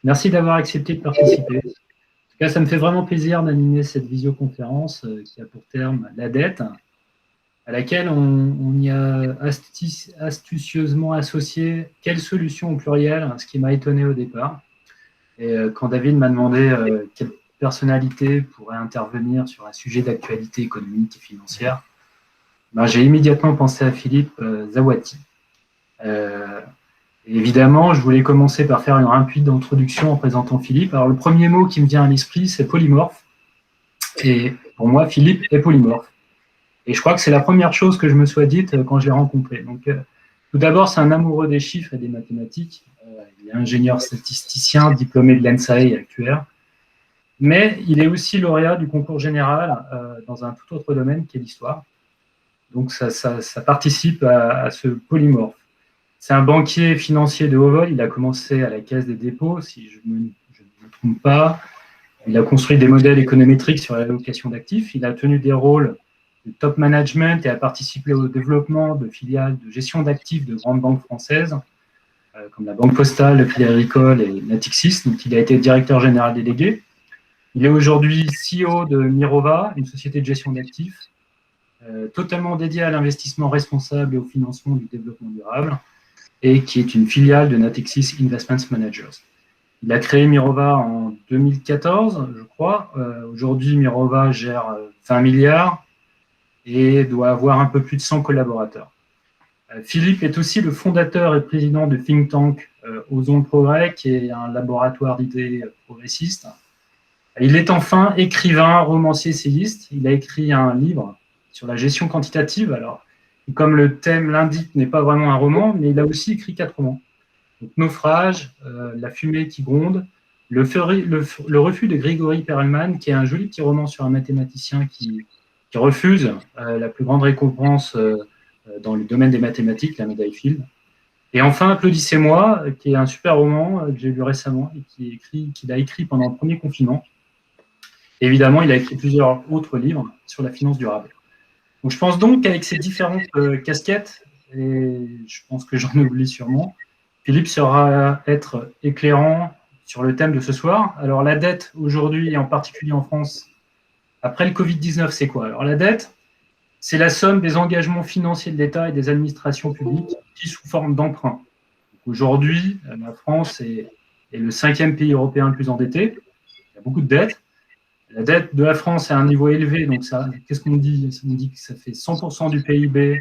Merci d'avoir accepté de participer. En tout cas, ça me fait vraiment plaisir d'animer cette visioconférence qui a pour terme la dette, à laquelle on y a astucieusement associé quelle solution au pluriel, ce qui m'a étonné au départ. Et quand David m'a demandé quelle personnalité pourrait intervenir sur un sujet d'actualité économique et financière, ben, j'ai immédiatement pensé à Philippe Zawati. Évidemment, je voulais commencer par faire une rapide introduction en présentant Philippe. Alors, le premier mot qui me vient à l'esprit, c'est polymorphe. Et pour moi, Philippe est polymorphe. Et je crois que c'est la première chose que je me sois dite quand je l'ai rencontré. Donc, tout d'abord, c'est un amoureux des chiffres et des mathématiques. Il est ingénieur statisticien, diplômé de l'ENSAE et actuaire. Mais il est aussi lauréat du concours général dans un tout autre domaine qui est l'histoire. Donc, ça participe à ce polymorphe. C'est un banquier financier de haut vol. Il a commencé à la Caisse des dépôts, si je ne me trompe pas. Il a construit des modèles économétriques sur l'allocation d'actifs. Il a tenu des rôles de top management et a participé au développement de filiales de gestion d'actifs de grandes banques françaises, comme la Banque Postale, le Crédit Agricole et Natixis. Donc, il a été directeur général délégué. Il est aujourd'hui CEO de Mirova, une société de gestion d'actifs, totalement dédiée à l'investissement responsable et au financement du développement durable, et qui est une filiale de Natixis Investment Managers. Il a créé Mirova en 2014, je crois. Aujourd'hui, Mirova gère 20 milliards et doit avoir un peu plus de 100 collaborateurs. Philippe est aussi le fondateur et président de think tank Ozon Progrès, qui est un laboratoire d'idées progressistes. Il est enfin écrivain, romancier, essayiste. Il a écrit un livre sur la gestion quantitative. Alors, comme le thème l'indique, n'est pas vraiment un roman, mais il a aussi écrit 4 romans. Donc, Naufrage, La fumée qui gronde, le refus de Grigory Perelman, qui est un joli petit roman sur un mathématicien qui refuse la plus grande récompense dans le domaine des mathématiques, la médaille Fields. Et enfin, Applaudissez-moi, qui est un super roman que j'ai lu récemment et qu'il a écrit pendant le premier confinement. Évidemment, il a écrit plusieurs autres livres sur la finance durable. Donc, je pense donc qu'avec ces différentes casquettes, et je pense que j'en oublie sûrement, Philippe saura être éclairant sur le thème de ce soir. Alors, la dette aujourd'hui, et en particulier en France, après le Covid-19, c'est quoi? Alors, la dette, c'est la somme des engagements financiers de l'État et des administrations publiques pris sous forme d'emprunt. Aujourd'hui, la France est le 5e pays européen le plus endetté. Il y a beaucoup de dettes. La dette de la France est à un niveau élevé, donc qu'est-ce qu'on dit? On dit que ça fait 100% du PIB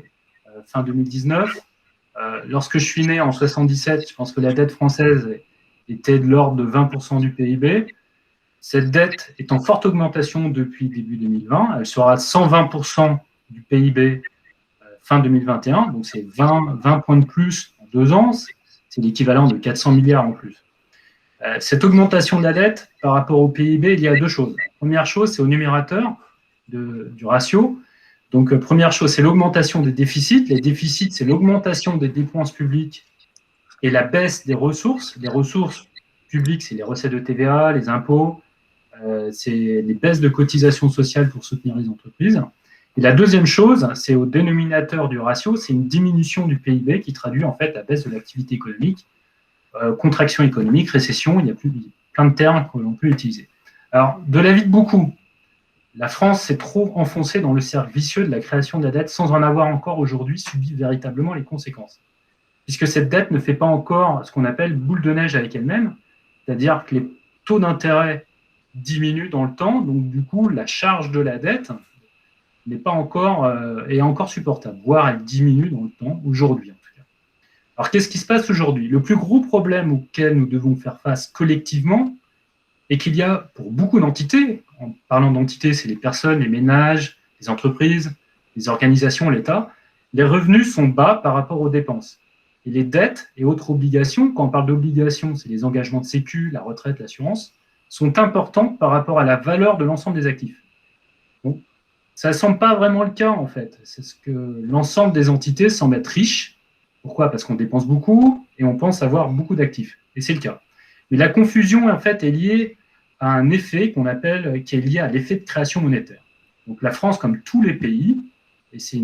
fin 2019. Lorsque je suis né en 77, je pense que la dette française était de l'ordre de 20% du PIB. Cette dette est en forte augmentation depuis début 2020. Elle sera de 120% du PIB fin 2021, donc c'est 20 points de plus en 2 ans. C'est l'équivalent de 400 milliards en plus. Cette augmentation de la dette par rapport au PIB, il y a 2 choses. La première chose, c'est au numérateur du ratio. Donc, première chose, c'est l'augmentation des déficits. Les déficits, c'est l'augmentation des dépenses publiques et la baisse des ressources. Les ressources publiques, c'est les recettes de TVA, les impôts, c'est les baisses de cotisations sociales pour soutenir les entreprises. Et la deuxième chose, c'est au dénominateur du ratio, c'est une diminution du PIB qui traduit en fait la baisse de l'activité économique. Contraction économique, récession, il y a plein de termes que l'on peut utiliser. Alors, de l'avis de beaucoup, la France s'est trop enfoncée dans le cercle vicieux de la création de la dette sans en avoir encore aujourd'hui subi véritablement les conséquences. Puisque cette dette ne fait pas encore ce qu'on appelle boule de neige avec elle-même, c'est-à-dire que les taux d'intérêt diminuent dans le temps, donc du coup, la charge de la dette n'est pas encore, est encore supportable, voire elle diminue dans le temps, aujourd'hui. Alors, qu'est-ce qui se passe aujourd'hui? Le plus gros problème auquel nous devons faire face collectivement est qu'il y a, pour beaucoup d'entités, en parlant d'entités, c'est les personnes, les ménages, les entreprises, les organisations, l'État, les revenus sont bas par rapport aux dépenses. Et les dettes et autres obligations, quand on parle d'obligations, c'est les engagements de sécu, la retraite, l'assurance, sont importantes par rapport à la valeur de l'ensemble des actifs. Donc, ça ne semble pas vraiment le cas, en fait. C'est ce que l'ensemble des entités semblent être riches. Pourquoi? Parce qu'on dépense beaucoup et on pense avoir beaucoup d'actifs. Et c'est le cas. Mais la confusion, en fait, est liée à un effet qui est lié à l'effet de création monétaire. Donc la France, comme tous les pays, et c'est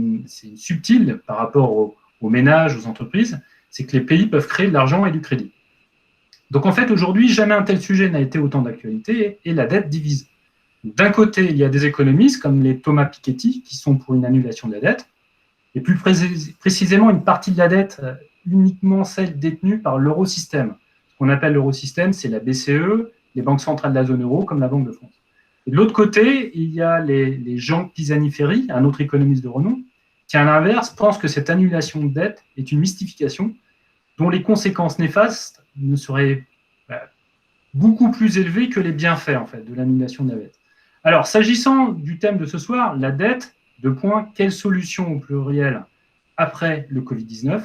subtil par rapport aux ménages, aux entreprises, c'est que les pays peuvent créer de l'argent et du crédit. Donc en fait, aujourd'hui, jamais un tel sujet n'a été autant d'actualité et la dette divise. D'un côté, il y a des économistes comme les Thomas Piketty qui sont pour une annulation de la dette, et plus précisément une partie de la dette uniquement celle détenue par l'eurosystème. Ce qu'on appelle l'eurosystème, c'est la BCE, les banques centrales de la zone euro, comme la Banque de France. Et de l'autre côté, il y a les Jean Pisani-Ferry, un autre économiste de renom, qui, à l'inverse, pense que cette annulation de dette est une mystification dont les conséquences néfastes ne seraient beaucoup plus élevées que les bienfaits en fait, de l'annulation de la dette. Alors, s'agissant du thème de ce soir, la dette, quelle solution au pluriel après le Covid-19,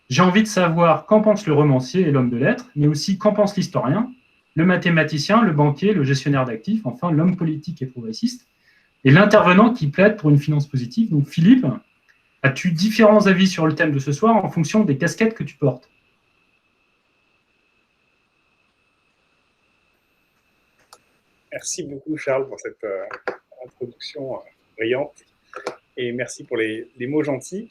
j'ai envie de savoir qu'en pense le romancier et l'homme de lettres, mais aussi qu'en pense l'historien, le mathématicien, le banquier, le gestionnaire d'actifs, enfin l'homme politique et progressiste, et l'intervenant qui plaide pour une finance positive. Donc Philippe, as-tu différents avis sur le thème de ce soir en fonction des casquettes que tu portes? Merci beaucoup Charles pour cette introduction brillante et merci pour les mots gentils.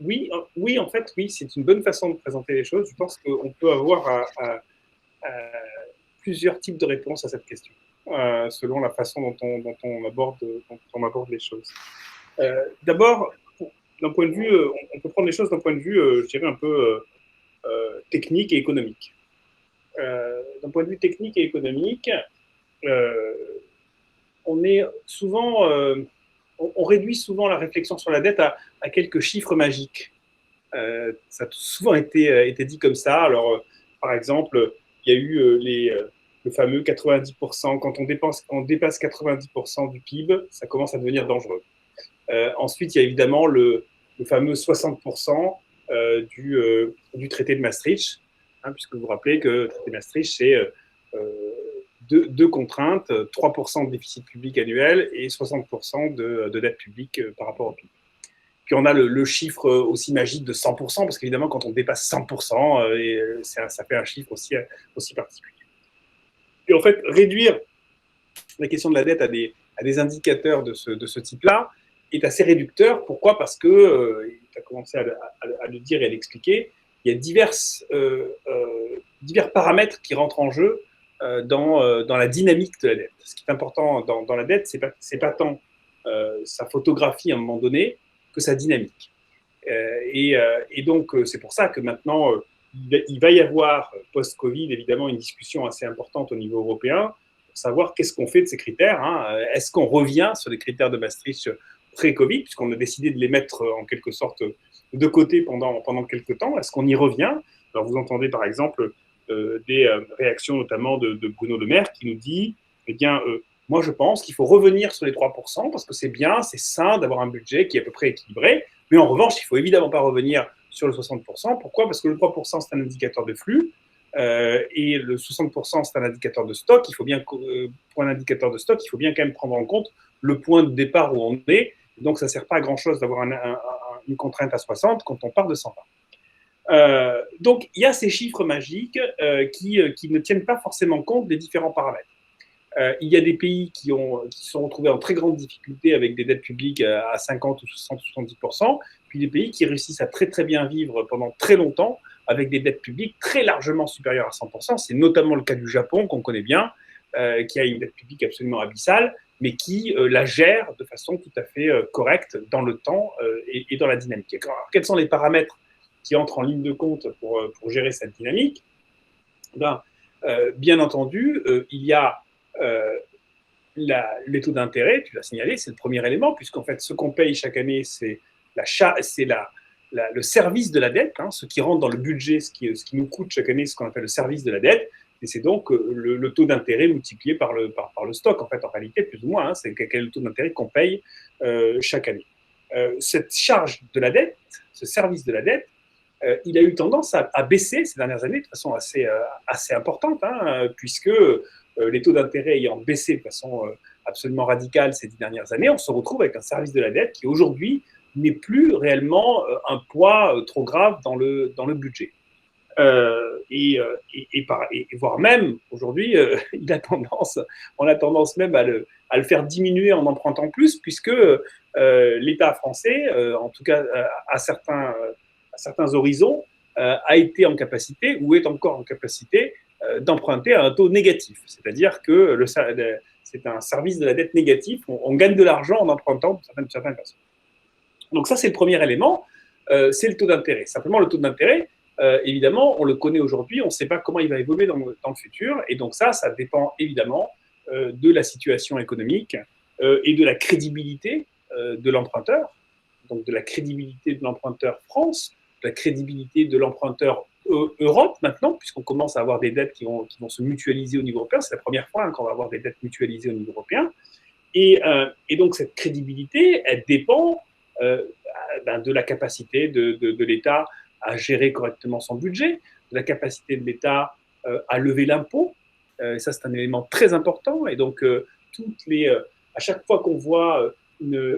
Oui, en fait, oui, c'est une bonne façon de présenter les choses. Je pense qu'on peut avoir plusieurs types de réponses à cette question, selon la façon dont on aborde les choses. D'abord, d'un point de vue, on peut prendre les choses d'un point de vue, je dirais, un peu technique et économique. D'un point de vue technique et économique, on est souvent, on réduit souvent la réflexion sur la dette à quelques chiffres magiques. Ça a souvent été dit comme ça. Alors, par exemple, il y a eu le fameux 90%. Quand on dépasse 90% du PIB, ça commence à devenir dangereux. Ensuite, il y a évidemment le fameux 60% du traité de Maastricht, puisque vous vous rappelez que le traité de Maastricht, c'est deux contraintes, 3% de déficit public annuel et 60% de dette publique par rapport au PIB. Puis on a le chiffre aussi magique de 100%, parce qu'évidemment, quand on dépasse 100%, ça fait un chiffre aussi particulier. Et en fait, réduire la question de la dette à des indicateurs de ce type-là est assez réducteur. Pourquoi? Parce que, tu as commencé à le dire et à l'expliquer, il y a divers paramètres qui rentrent en jeu dans la dynamique de la dette. Ce qui est important dans la dette, c'est pas tant sa photographie à un moment donné que sa dynamique. Et donc, c'est pour ça que maintenant, il va y avoir, post-Covid, évidemment, une discussion assez importante au niveau européen pour savoir qu'est-ce qu'on fait de ces critères. Est-ce qu'on revient sur les critères de Maastricht pré-Covid, puisqu'on a décidé de les mettre en quelque sorte de côté pendant quelques temps? Est-ce qu'on y revient? Alors, vous entendez par exemple des réactions notamment de Bruno Le Maire qui nous dit, eh bien, moi je pense qu'il faut revenir sur les 3% parce que c'est bien, c'est sain d'avoir un budget qui est à peu près équilibré, mais en revanche, il ne faut évidemment pas revenir sur le 60%. Pourquoi? Parce que le 3%, c'est un indicateur de flux, et le 60%, c'est un indicateur de stock. Il faut bien, pour un indicateur de stock, il faut bien quand même prendre en compte le point de départ où on est. Donc, ça ne sert pas à grand-chose d'avoir une contrainte à 60 quand on part de 120. Donc, il y a ces chiffres magiques qui ne tiennent pas forcément compte des différents paramètres. Il y a des pays qui se sont retrouvés en très grande difficulté avec des dettes publiques à 50 ou 60 ou 70%, puis des pays qui réussissent à très très bien vivre pendant très longtemps avec des dettes publiques très largement supérieures à 100%. C'est notamment le cas du Japon, qu'on connaît bien, qui a une dette publique absolument abyssale, mais qui la gère de façon tout à fait correcte dans le temps et dans la dynamique. Alors, quels sont les paramètres qui entrent en ligne de compte pour gérer cette dynamique? Bien entendu, il y a les taux d'intérêt, tu l'as signalé, c'est le premier élément, puisqu'en fait, ce qu'on paye chaque année, c'est le service de la dette, ce qui rentre dans le budget, ce qui nous coûte chaque année, ce qu'on appelle le service de la dette, et c'est donc le taux d'intérêt multiplié par le stock, en fait, en réalité, plus ou moins, c'est quel est le taux d'intérêt qu'on paye chaque année. Cette charge de la dette, ce service de la dette, il a eu tendance à baisser ces dernières années de façon assez importante, puisque les taux d'intérêt ayant baissé de façon absolument radicale ces 10 dernières années, on se retrouve avec un service de la dette qui aujourd'hui n'est plus réellement un poids trop grave dans le budget. Et voire même aujourd'hui, on a tendance même à le faire diminuer en empruntant plus, puisque l'État français, en tout cas à certains horizons, a été en capacité ou est encore en capacité d'emprunter à un taux négatif. C'est-à-dire que c'est un service de la dette négatif. On gagne de l'argent en empruntant de certaines façons. Donc ça, c'est le premier élément, c'est le taux d'intérêt. Simplement, le taux d'intérêt, évidemment, on le connaît aujourd'hui, on ne sait pas comment il va évoluer dans le futur. Et donc ça dépend évidemment de la situation économique et de la crédibilité de l'emprunteur, donc de la crédibilité de l'emprunteur France, de la crédibilité de l'emprunteur Europe maintenant, puisqu'on commence à avoir des dettes qui vont se mutualiser au niveau européen. C'est la première fois qu'on va avoir des dettes mutualisées au niveau européen. Et donc cette crédibilité, elle dépend de la capacité de l'État à gérer correctement son budget, de la capacité de l'État à lever l'impôt. Ça, c'est un élément très important. Et donc, à chaque fois qu'on voit un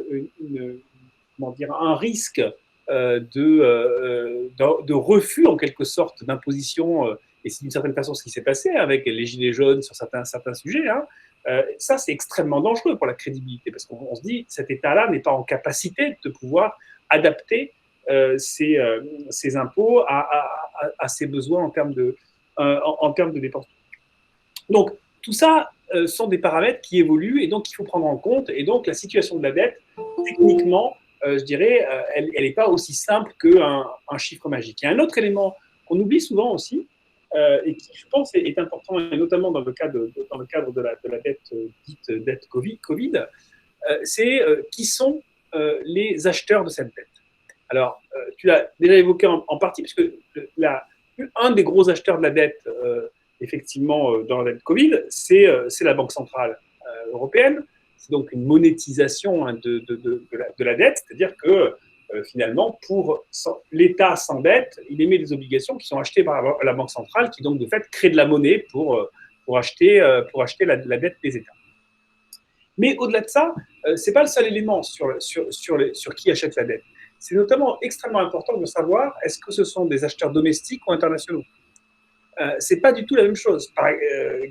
risque de refus, en quelque sorte, d'imposition, et c'est d'une certaine façon ce qui s'est passé avec les gilets jaunes sur certains sujets, ça, c'est extrêmement dangereux pour la crédibilité, parce qu'on se dit, cet État-là n'est pas en capacité de pouvoir adapter ses impôts à ses besoins en termes de dépenses. Donc, tout ça sont des paramètres qui évoluent et donc qu'il faut prendre en compte. Et donc, la situation de la dette, techniquement, je dirais, elle n'est pas aussi simple qu'un chiffre magique. Il y a un autre élément qu'on oublie souvent aussi, et qui, je pense, est important, et notamment dans le cadre de la dette dite dette Covid, c'est qui sont les acheteurs de cette dette. Alors, tu l'as déjà évoqué en partie, puisque un des gros acheteurs de la dette, effectivement, dans la dette Covid, c'est la Banque centrale européenne. C'est donc une monétisation de la dette, c'est-à-dire que finalement, l'État s'endette, il émet des obligations qui sont achetées par la Banque centrale, qui donc de fait crée de la monnaie pour acheter la dette des États. Mais au-delà de ça, ce n'est pas le seul élément sur qui achète la dette. C'est notamment extrêmement important de savoir est-ce que ce sont des acheteurs domestiques ou internationaux. Ce n'est pas du tout la même chose.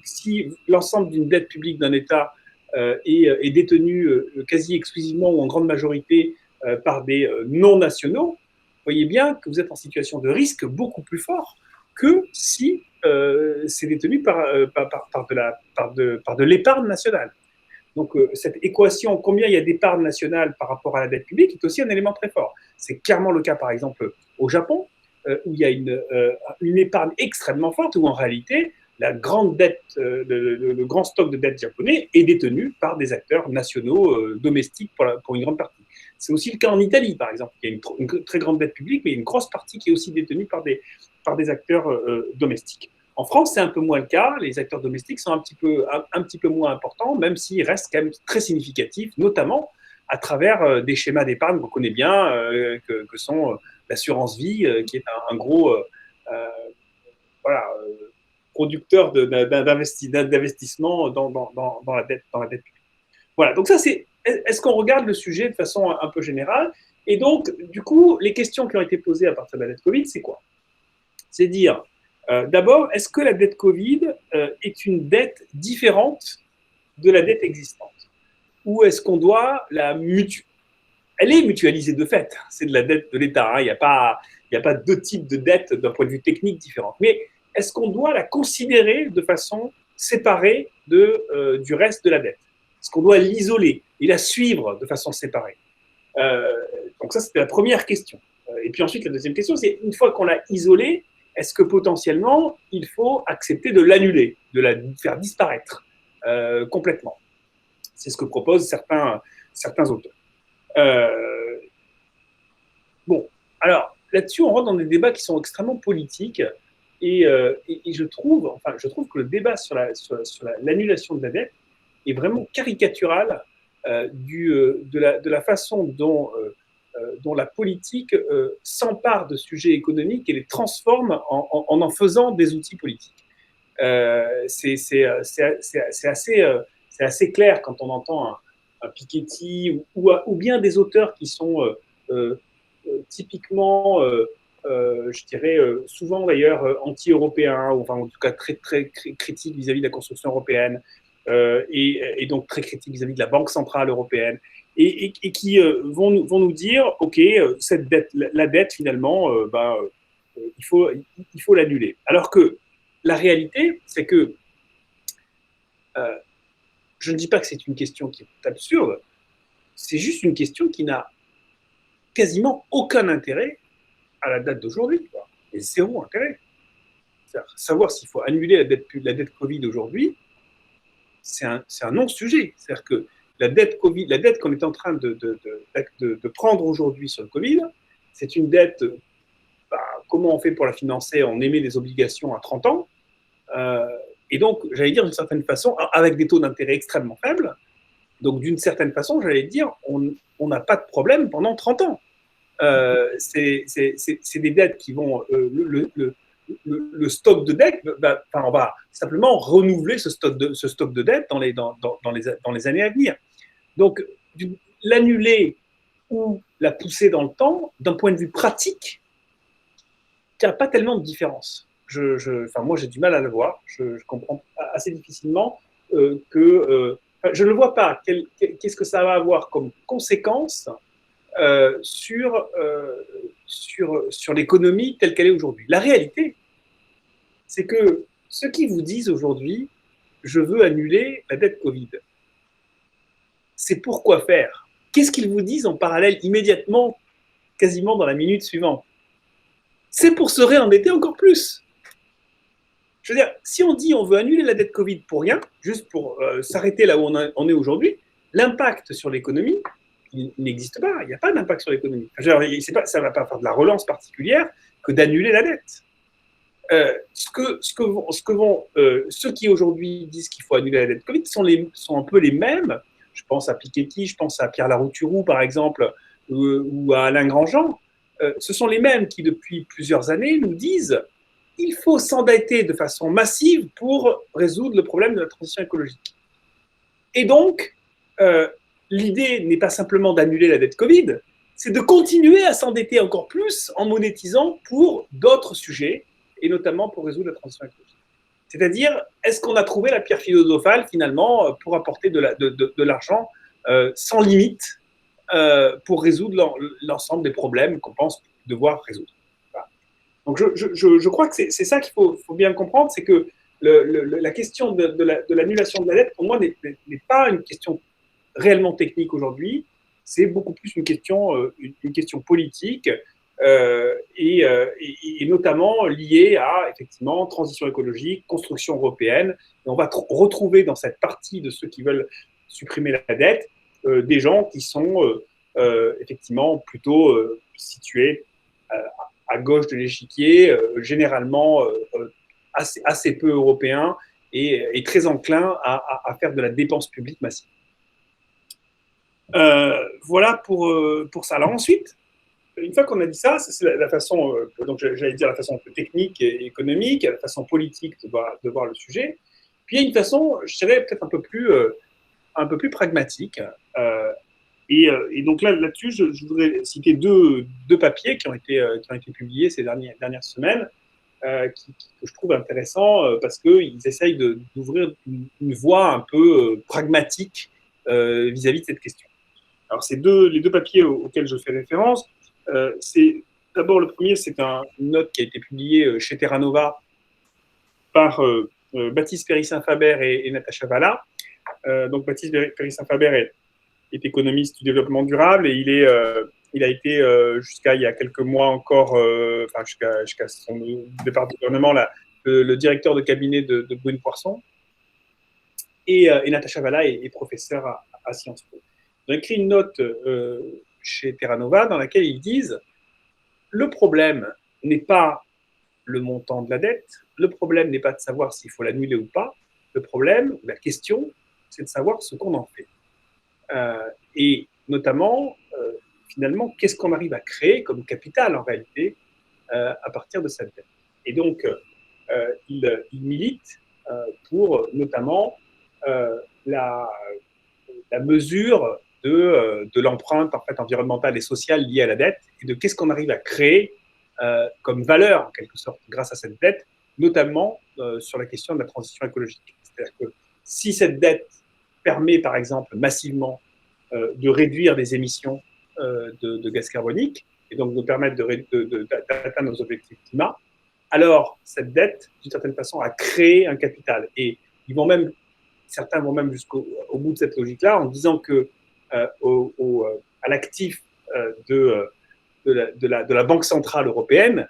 Si l'ensemble d'une dette publique d'un État est détenue quasi exclusivement ou en grande majorité par des non-nationaux, vous voyez bien que vous êtes en situation de risque beaucoup plus fort que si c'est détenu par de l'épargne nationale. Donc, cette équation, combien il y a d'épargne nationale par rapport à la dette publique, est aussi un élément très fort. C'est clairement le cas, par exemple, au Japon, où il y a une épargne extrêmement forte, où en réalité, la grande dette, le grand stock de dette japonais est détenu par des acteurs nationaux domestiques pour une grande partie. C'est aussi le cas en Italie, par exemple. Il y a une très grande dette publique, mais une grosse partie qui est aussi détenue par des acteurs domestiques. En France, c'est un peu moins le cas. Les acteurs domestiques sont un petit peu moins importants, même s'ils restent quand même très significatifs, notamment à travers des schémas d'épargne qu'on connaît bien, que sont l'assurance vie, qui est un gros producteur d'investissement dans la dette publique. Voilà, donc ça, est-ce qu'on regarde le sujet de façon un peu générale? Et donc, du coup, les questions qui ont été posées à partir de la dette Covid, c'est quoi? C'est dire, d'abord, est-ce que la dette Covid est une dette différente de la dette existante? Ou est-ce qu'on doit la mutualiser? Elle est mutualisée de fait, c'est de la dette de l'État, il n'y a pas deux types de dettes d'un point de vue technique différents. Mais est-ce qu'on doit la considérer de façon séparée du reste de la dette? Est-ce qu'on doit l'isoler et la suivre de façon séparée? Donc ça, c'était la première question. Et puis ensuite, la deuxième question, c'est une fois qu'on l'a isolée, est-ce que potentiellement, il faut accepter de l'annuler, de la faire disparaître complètement? C'est ce que proposent certains auteurs. Bon, alors là-dessus, on rentre dans des débats qui sont extrêmement politiques et je trouve que le débat sur l'annulation de la dette est vraiment caricatural de la façon dont la politique s'empare de sujets économiques et les transforme en faisant des outils politiques. C'est assez clair quand on entend un Piketty ou bien des auteurs qui sont typiquement, je dirais, souvent d'ailleurs anti-européens, ou enfin en tout cas très, très critiques vis-à-vis de la construction européenne, et donc très critiques vis-à-vis de la Banque centrale européenne, et qui vont nous dire, OK, cette dette, la dette finalement, il faut l'annuler. Alors que la réalité, c'est que je ne dis pas que c'est une question qui est absurde, c'est juste une question qui n'a quasiment aucun intérêt à la date d'aujourd'hui, et zéro intérêt. Savoir s'il faut annuler la dette Covid aujourd'hui, c'est un non-sujet. C'est-à-dire que la dette Covid, la dette qu'on est en train de prendre aujourd'hui sur le Covid, c'est une dette, comment on fait pour la financer? On émet des obligations à 30 ans, et donc, j'allais dire d'une certaine façon, avec des taux d'intérêt extrêmement faibles, donc d'une certaine façon, j'allais dire, on n'a pas de problème pendant 30 ans. C'est des dettes qui vont, le stock de dettes, on va simplement renouveler ce stock de dettes dans les années à venir. Donc, l'annuler ou la pousser dans le temps, d'un point de vue pratique, il n'y a pas tellement de différence. Moi, j'ai du mal à le voir. Je comprends assez difficilement je ne le vois pas. Qu'est-ce que ça va avoir comme conséquence sur l'économie telle qu'elle est aujourd'hui? La réalité, c'est que ceux qui vous disent aujourd'hui « je veux annuler la dette Covid », c'est pourquoi faire? Qu'est-ce qu'ils vous disent en parallèle immédiatement, quasiment dans la minute suivante? C'est pour se réendetter encore plus. Je veux dire, si on dit on veut annuler la dette Covid pour rien, juste pour s'arrêter là où on est aujourd'hui, l'impact sur l'économie, il n'existe pas. Il n'y a pas d'impact sur l'économie. Ça ne va pas faire de la relance particulière que d'annuler la dette. Ceux qui aujourd'hui disent qu'il faut annuler la dette Covid sont un peu les mêmes. Je pense à Piketty, je pense à Pierre Larouturou, par exemple, ou à Alain Grandjean. Ce sont les mêmes qui, depuis plusieurs années, nous disent il faut s'endetter de façon massive pour résoudre le problème de la transition écologique. Et donc, l'idée n'est pas simplement d'annuler la dette Covid, c'est de continuer à s'endetter encore plus en monétisant pour d'autres sujets, et notamment pour résoudre la transition écologique. C'est-à-dire, est-ce qu'on a trouvé la pierre philosophale, finalement, pour apporter de l'argent sans limite pour résoudre l'ensemble des problèmes qu'on pense devoir résoudre? Donc, je crois que c'est ça qu'il faut bien comprendre, c'est que la question de l'annulation de la dette, pour moi, n'est pas une question réellement technique aujourd'hui, c'est beaucoup plus une question politique et notamment liée à, effectivement, transition écologique, construction européenne. Et on va retrouver dans cette partie de ceux qui veulent supprimer la dette des gens qui sont effectivement plutôt situés à gauche de l'échiquier, généralement assez peu européens et très enclins à faire de la dépense publique massive. Voilà pour ça. Alors ensuite, une fois qu'on a dit ça, c'est la façon, donc j'allais dire la façon un peu technique et économique, la façon politique de voir le sujet. Puis il y a une façon, je dirais peut-être un peu plus pragmatique. Et donc là-dessus, je voudrais citer deux papiers qui ont été publiés ces dernières semaines, que je trouve intéressants parce qu'ils essayent d'ouvrir une voie un peu pragmatique vis-à-vis de cette question. Alors, les deux papiers auxquels je fais référence, d'abord, le premier, c'est une note qui a été publiée chez Terra Nova par Baptiste Péry-Saint-Faber et Natacha Valla. Donc, Baptiste Péry-Saint-Faber est économiste du développement durable et il a été jusqu'à il y a quelques mois encore, jusqu'à son départ du gouvernement, le directeur de cabinet de Brune Poisson. Et Natacha Valla est professeure à Sciences Po. Ils ont écrit une note chez Terra Nova dans laquelle ils disent le problème n'est pas le montant de la dette, le problème n'est pas de savoir s'il faut l'annuler ou pas, le problème, la question, c'est de savoir ce qu'on en fait. Et notamment, finalement, qu'est-ce qu'on arrive à créer comme capital en réalité à partir de cette dette. Et donc, il milite pour notamment la mesure de l'empreinte en fait, environnementale et sociale liée à la dette et de qu'est-ce qu'on arrive à créer comme valeur, en quelque sorte, grâce à cette dette, notamment sur la question de la transition écologique. C'est-à-dire que si cette dette permet, par exemple, massivement de réduire les émissions de gaz carbonique, et donc nous permettre d'atteindre nos objectifs climat, alors cette dette, d'une certaine façon, a créé un capital. Et certains vont même jusqu'au bout de cette logique-là en disant que à l'actif de la Banque centrale européenne,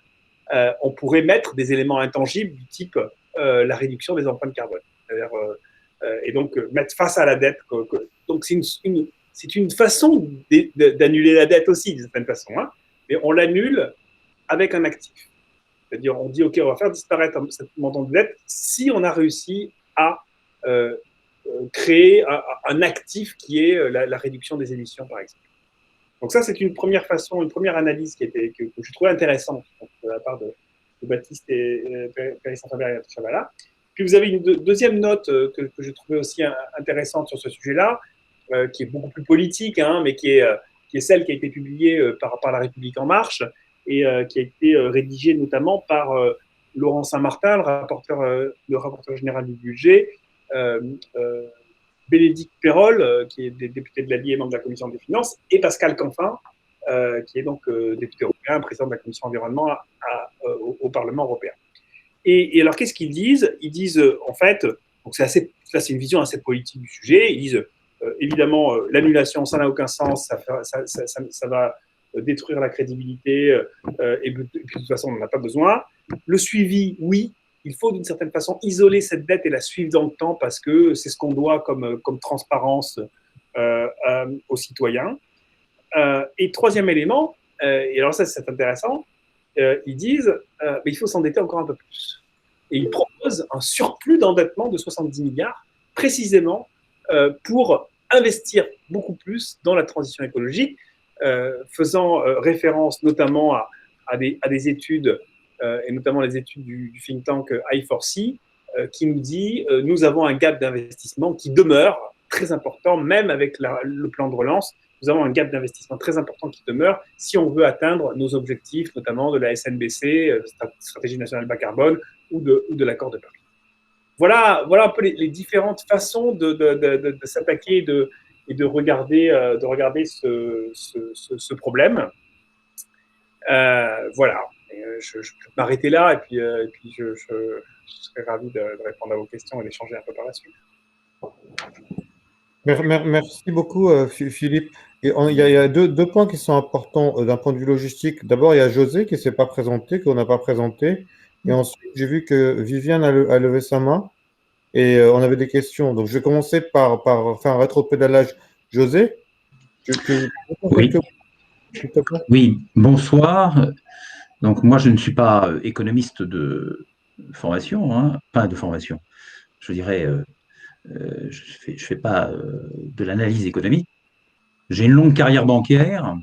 on pourrait mettre des éléments intangibles du type la réduction des empreintes carbone. Et donc mettre face à la dette. Donc c'est une façon d'annuler la dette aussi, d'une certaine façon. Hein, mais on l'annule avec un actif. C'est-à-dire, on dit, OK, on va faire disparaître ce montant de dette si on a réussi à créer un actif qui est la réduction des émissions, par exemple. Donc ça, c'est une première façon, une première analyse que je trouvais intéressante de la part de Baptiste et Péry-Saint-Albert et Chavala. Puis vous avez une deuxième note que je trouvais aussi intéressante sur ce sujet-là, qui est beaucoup plus politique, hein, mais qui est celle qui a été publiée par La République En Marche et qui a été rédigée notamment par Laurent Saint-Martin, le rapporteur général du budget, Bénédicte Perrol, qui est député de l'Allier et membre de la Commission des Finances, et Pascal Canfin, qui est donc député européen, président de la Commission environnement au Parlement européen. Et alors, qu'est-ce qu'ils disent? Ils disent, en fait, donc là, c'est une vision assez politique du sujet. Ils disent, évidemment, l'annulation, ça n'a aucun sens, ça va détruire la crédibilité, et puis, de toute façon, on n'en a pas besoin. Le suivi, oui, il faut d'une certaine façon isoler cette dette et la suivre dans le temps parce que c'est ce qu'on doit comme transparence aux citoyens. Et troisième élément, et alors ça c'est intéressant, ils disent mais il faut s'endetter encore un peu plus. Et ils proposent un surplus d'endettement de 70 milliards précisément pour investir beaucoup plus dans la transition écologique, faisant référence notamment à des études, et notamment les études du think tank I4C, qui nous dit nous avons un gap d'investissement qui demeure très important, même avec le plan de relance. Nous avons un gap d'investissement très important qui demeure si on veut atteindre nos objectifs, notamment de la SNBC, Stratégie nationale bas carbone, ou de l'accord de Paris. Voilà un peu les différentes façons de s'attaquer et de regarder ce problème. Voilà. Je peux m'arrêter là et puis je serai ravi de répondre à vos questions et d'échanger un peu par la suite. Merci beaucoup, Philippe. Et il y a deux points qui sont importants d'un point de vue logistique. D'abord, il y a José qui ne s'est pas présenté, qu'on n'a pas présenté. Et ensuite, j'ai vu que Viviane a levé sa main et on avait des questions. Donc, je vais commencer par faire un rétropédalage. José, oui. Oui, bonsoir. Donc, moi, je ne suis pas économiste de formation, hein, pas de formation. Je dirais, je fais pas de l'analyse économique. J'ai une longue carrière bancaire,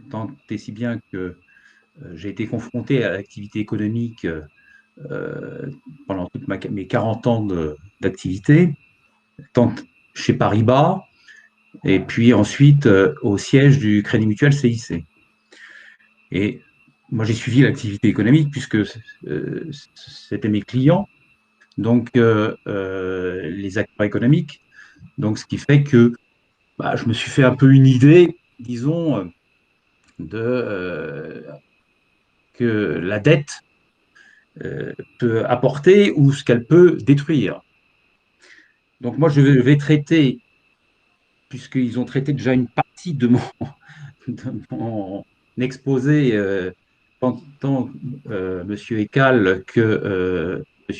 tant et si bien que j'ai été confronté à l'activité économique pendant toutes mes 40 ans d'activité, tant chez Paribas, et puis ensuite au siège du Crédit Mutuel CIC. Et moi, j'ai suivi l'activité économique puisque c'était mes clients, donc les acteurs économiques. Donc, ce qui fait que je me suis fait un peu une idée, disons, que la dette peut apporter ou ce qu'elle peut détruire. Donc, moi, je vais traiter, puisqu'ils ont traité déjà une partie de mon exposé, tant M. Ekal que M.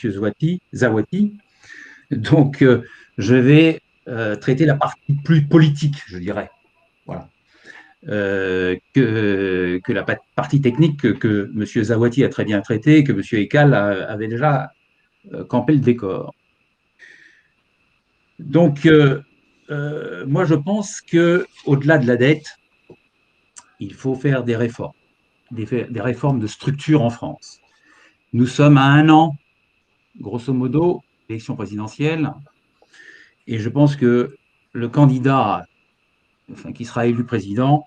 Zawati. Donc, je vais traiter la partie plus politique, je dirais. Voilà. Que la partie technique que M. Zawati a très bien traitée, que M. Ekal avait déjà campé le décor. Donc, moi, je pense qu'au-delà de la dette, il faut faire des réformes, des réformes de structure en France. Nous sommes à 1 an, grosso modo, d'élection présidentielle, et je pense que le candidat qui sera élu président,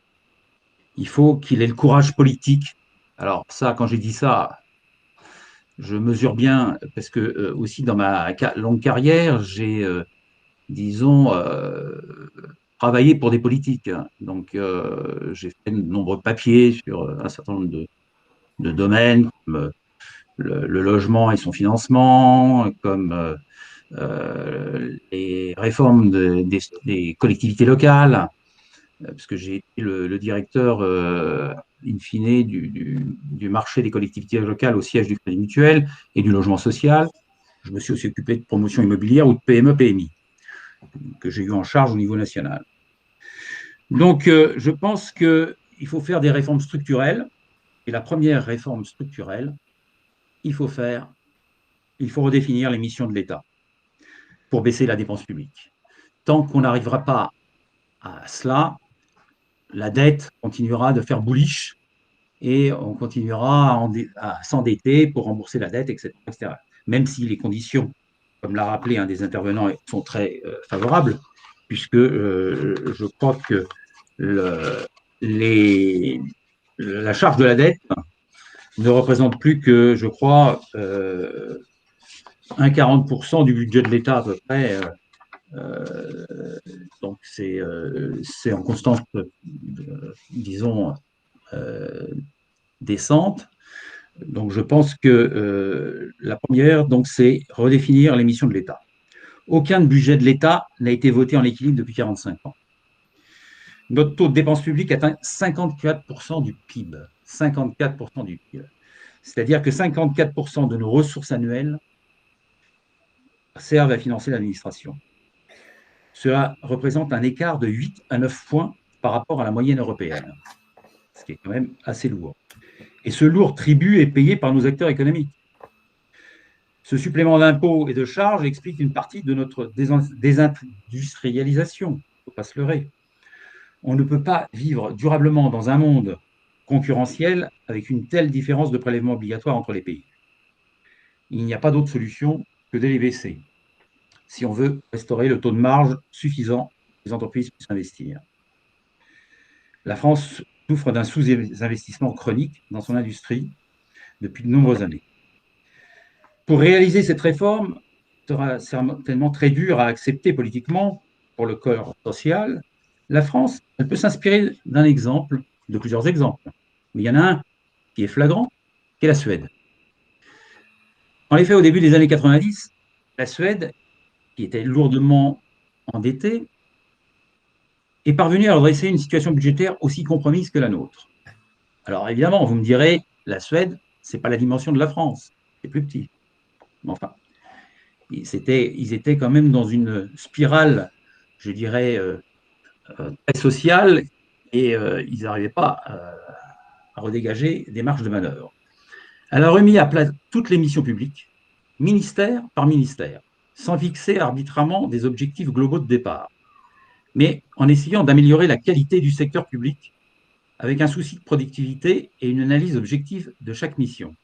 il faut qu'il ait le courage politique. Alors ça, quand j'ai dit ça, je mesure bien, parce que aussi dans ma longue carrière, j'ai, disons, travaillé pour des politiques. Donc, j'ai fait de nombreux papiers sur un certain nombre de domaines, comme le logement et son financement, comme les réformes des collectivités locales, parce que j'ai été le directeur, in fine, du marché des collectivités locales au siège du Crédit Mutuel et du logement social. Je me suis aussi occupé de promotion immobilière ou de PME-PMI, que j'ai eu en charge au niveau national. Donc, je pense qu'il faut faire des réformes structurelles. Et la première réforme structurelle, il faut redéfinir les missions de l'État pour baisser la dépense publique. Tant qu'on n'arrivera pas à cela, la dette continuera de faire bullish et on continuera à s'endetter pour rembourser la dette, etc., etc. Même si les conditions, comme l'a rappelé un des intervenants, sont très favorables, puisque je crois que la charge de la dette ne représente plus que, je crois, 40% du budget de l'État à peu près. Donc c'est en constante, disons, descente. Donc je pense que la première, donc, c'est redéfinir les missions de l'État. Aucun budget de l'État n'a été voté en équilibre depuis 45 ans. Notre taux de dépense publique atteint 54% du PIB. 54% du PIB. C'est-à-dire que 54% de nos ressources annuelles servent à financer l'administration. Cela représente un écart de 8 à 9 points par rapport à la moyenne européenne, ce qui est quand même assez lourd. Et ce lourd tribut est payé par nos acteurs économiques. Ce supplément d'impôts et de charges explique une partie de notre désindustrialisation. Il ne faut pas se leurrer. On ne peut pas vivre durablement dans un monde concurrentiel avec une telle différence de prélèvements obligatoires entre les pays. Il n'y a pas d'autre solution que de les baisser, si on veut restaurer le taux de marge suffisant pour que les entreprises puissent investir. La France souffre d'un sous-investissement chronique dans son industrie depuis de nombreuses années. Pour réaliser cette réforme, il sera certainement très dur à accepter politiquement pour le corps social. La France, elle peut s'inspirer d'un exemple, de plusieurs exemples. Mais il y en a un qui est flagrant, qui est la Suède. En effet, au début des années 90, la Suède, qui était lourdement endettée, est parvenue à redresser une situation budgétaire aussi compromise que la nôtre. Alors évidemment, vous me direz, la Suède, ce n'est pas la dimension de la France, c'est plus petit. Mais enfin, ils étaient quand même dans une spirale, je dirais, très sociale, et ils n'arrivaient pas à redégager des marges de manœuvre. Elle a remis à plat toutes les missions publiques, ministère par ministère, sans fixer arbitrairement des objectifs globaux de départ, mais en essayant d'améliorer la qualité du secteur public avec un souci de productivité et une analyse objective de chaque mission.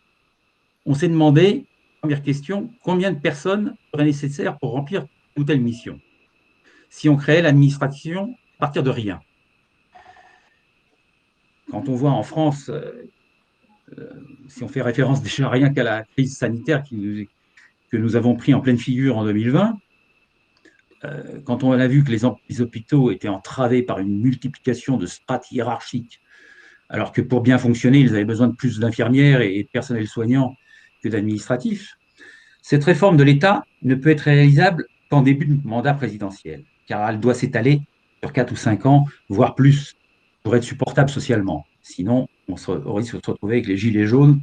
On s'est demandé, première question, combien de personnes seraient nécessaires pour remplir une telle mission si on créait l'administration à partir de rien. Quand on voit en France, si on fait référence déjà rien qu'à la crise sanitaire que nous avons pris en pleine figure en 2020, quand on a vu que les hôpitaux étaient entravés par une multiplication de strates hiérarchiques, alors que pour bien fonctionner, ils avaient besoin de plus d'infirmières et de personnel soignant que d'administratifs, cette réforme de l'État ne peut être réalisable qu'en début de mandat présidentiel, car elle doit s'étaler sur 4 ou 5 ans, voire plus, pour être supportable socialement. Sinon, on risque de se retrouver avec les gilets jaunes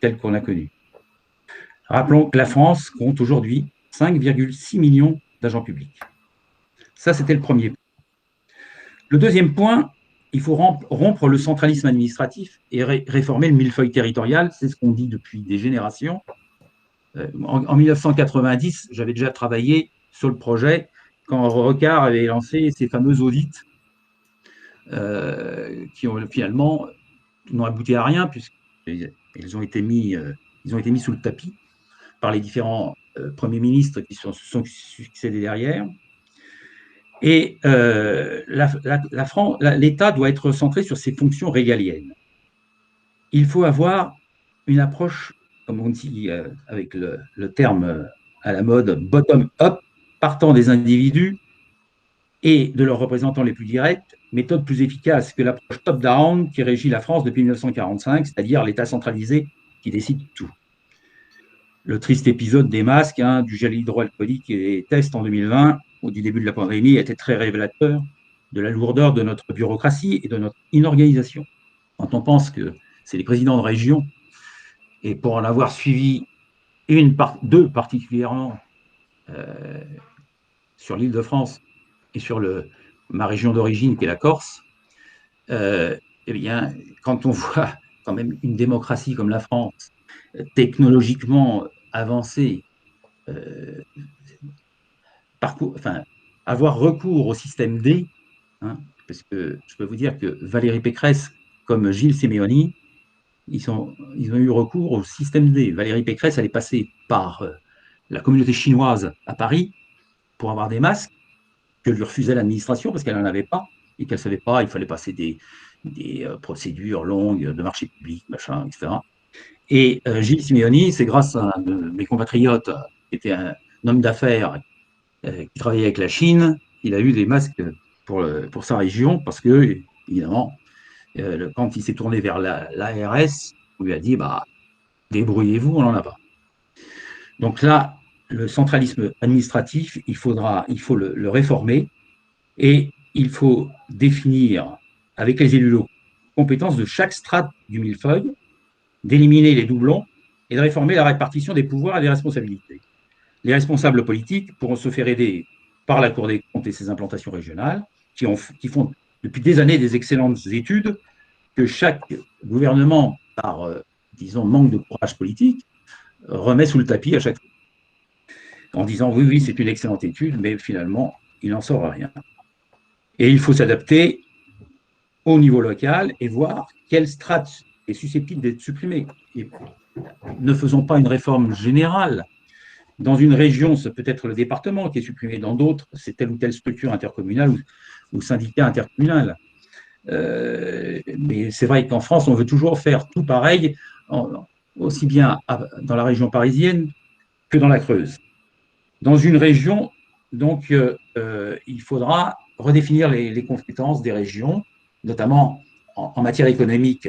tels qu'on a connus. Rappelons que la France compte aujourd'hui 5,6 millions d'agents publics. Ça, c'était le premier point. Le deuxième point, il faut rompre le centralisme administratif et réformer le millefeuille territorial. C'est ce qu'on dit depuis des générations. En 1990, j'avais déjà travaillé sur le projet quand Rocard avait lancé ces fameux audits qui ont finalement n'ont abouti à rien puisqu'ils ont été mis sous le tapis par les différents premiers ministres qui se sont succédés derrière. Et l'État doit être centré sur ses fonctions régaliennes. Il faut avoir une approche, comme on dit avec le terme à la mode, bottom-up, partant des individus et de leurs représentants les plus directs, méthode plus efficace que l'approche top-down qui régit la France depuis 1945, c'est-à-dire l'État centralisé qui décide tout. Le triste épisode des masques, du gel hydroalcoolique et tests en 2020, ou du début de la pandémie, était très révélateur de la lourdeur de notre bureaucratie et de notre inorganisation. Quand on pense que c'est les présidents de région, et pour en avoir suivi deux particulièrement sur l'Île-de-France et sur ma région d'origine qui est la Corse, eh bien, quand on voit quand même une démocratie comme la France, technologiquement avancée, avoir recours au système D, parce que je peux vous dire que Valérie Pécresse comme Gilles Simeoni, ils ont eu recours au système D. Valérie Pécresse, elle est passée par la communauté chinoise à Paris pour avoir des masques que lui refusait l'administration parce qu'elle n'en avait pas et qu'elle ne savait pas, il fallait passer des procédures longues de marché public, machin, etc. Et Gilles Simeoni, c'est grâce à un de mes compatriotes qui était un homme d'affaires qui travaillait avec la Chine, il a eu des masques pour sa région parce que, évidemment, quand il s'est tourné vers l'ARS, on lui a dit débrouillez-vous, on n'en a pas. Donc là, le centralisme administratif, il faut le réformer et il faut définir avec les élus locaux les compétences de chaque strate du millefeuille, d'éliminer les doublons et de réformer la répartition des pouvoirs et des responsabilités. Les responsables politiques pourront se faire aider par la Cour des comptes et ses implantations régionales, qui font depuis des années des excellentes études que chaque gouvernement, par, disons, manque de courage politique, remet sous le tapis à chaque fois. En disant oui, c'est une excellente étude, mais finalement, il n'en sort rien. Et il faut s'adapter au niveau local et voir quelle strate est susceptible d'être supprimée. Et ne faisons pas une réforme générale. Dans une région, c'est peut-être le département qui est supprimé. Dans d'autres, c'est telle ou telle structure intercommunale ou syndicat intercommunal. Mais c'est vrai qu'en France, on veut toujours faire tout pareil, aussi bien dans la région parisienne que dans la Creuse. Dans une région, donc, il faudra redéfinir les compétences des régions, notamment en matière économique.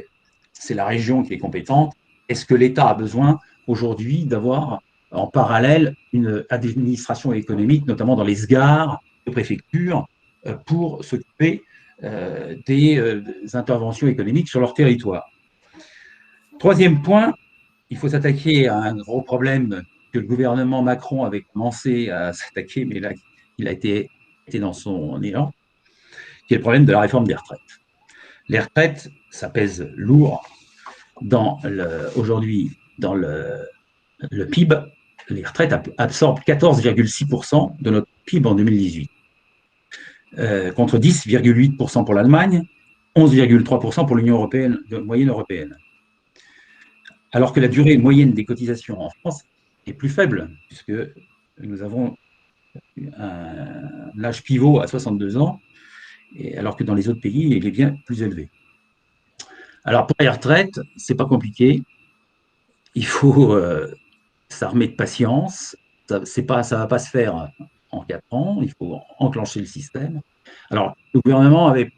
C'est la région qui est compétente. Est-ce que l'État a besoin aujourd'hui d'avoir en parallèle une administration économique, notamment dans les SGAR de préfecture, pour s'occuper des interventions économiques sur leur territoire. Troisième point, il faut s'attaquer à un gros problème que le gouvernement Macron avait commencé à s'attaquer, mais là, il a été dans son élan, qui est le problème de la réforme des retraites. Les retraites, ça pèse lourd aujourd'hui dans le PIB. Les retraites absorbent 14,6% de notre PIB en 2018, contre 10,8% pour l'Allemagne, 11,3% pour l'Union européenne, moyenne européenne. Alors que la durée moyenne des cotisations en France est plus faible, puisque nous avons un âge pivot à 62 ans, alors que dans les autres pays, il est bien plus élevé. Alors pour les retraites, c'est pas compliqué. Il faut s'armer de patience. Ça va pas se faire en 4 ans. Il faut enclencher le système. Alors le gouvernement avait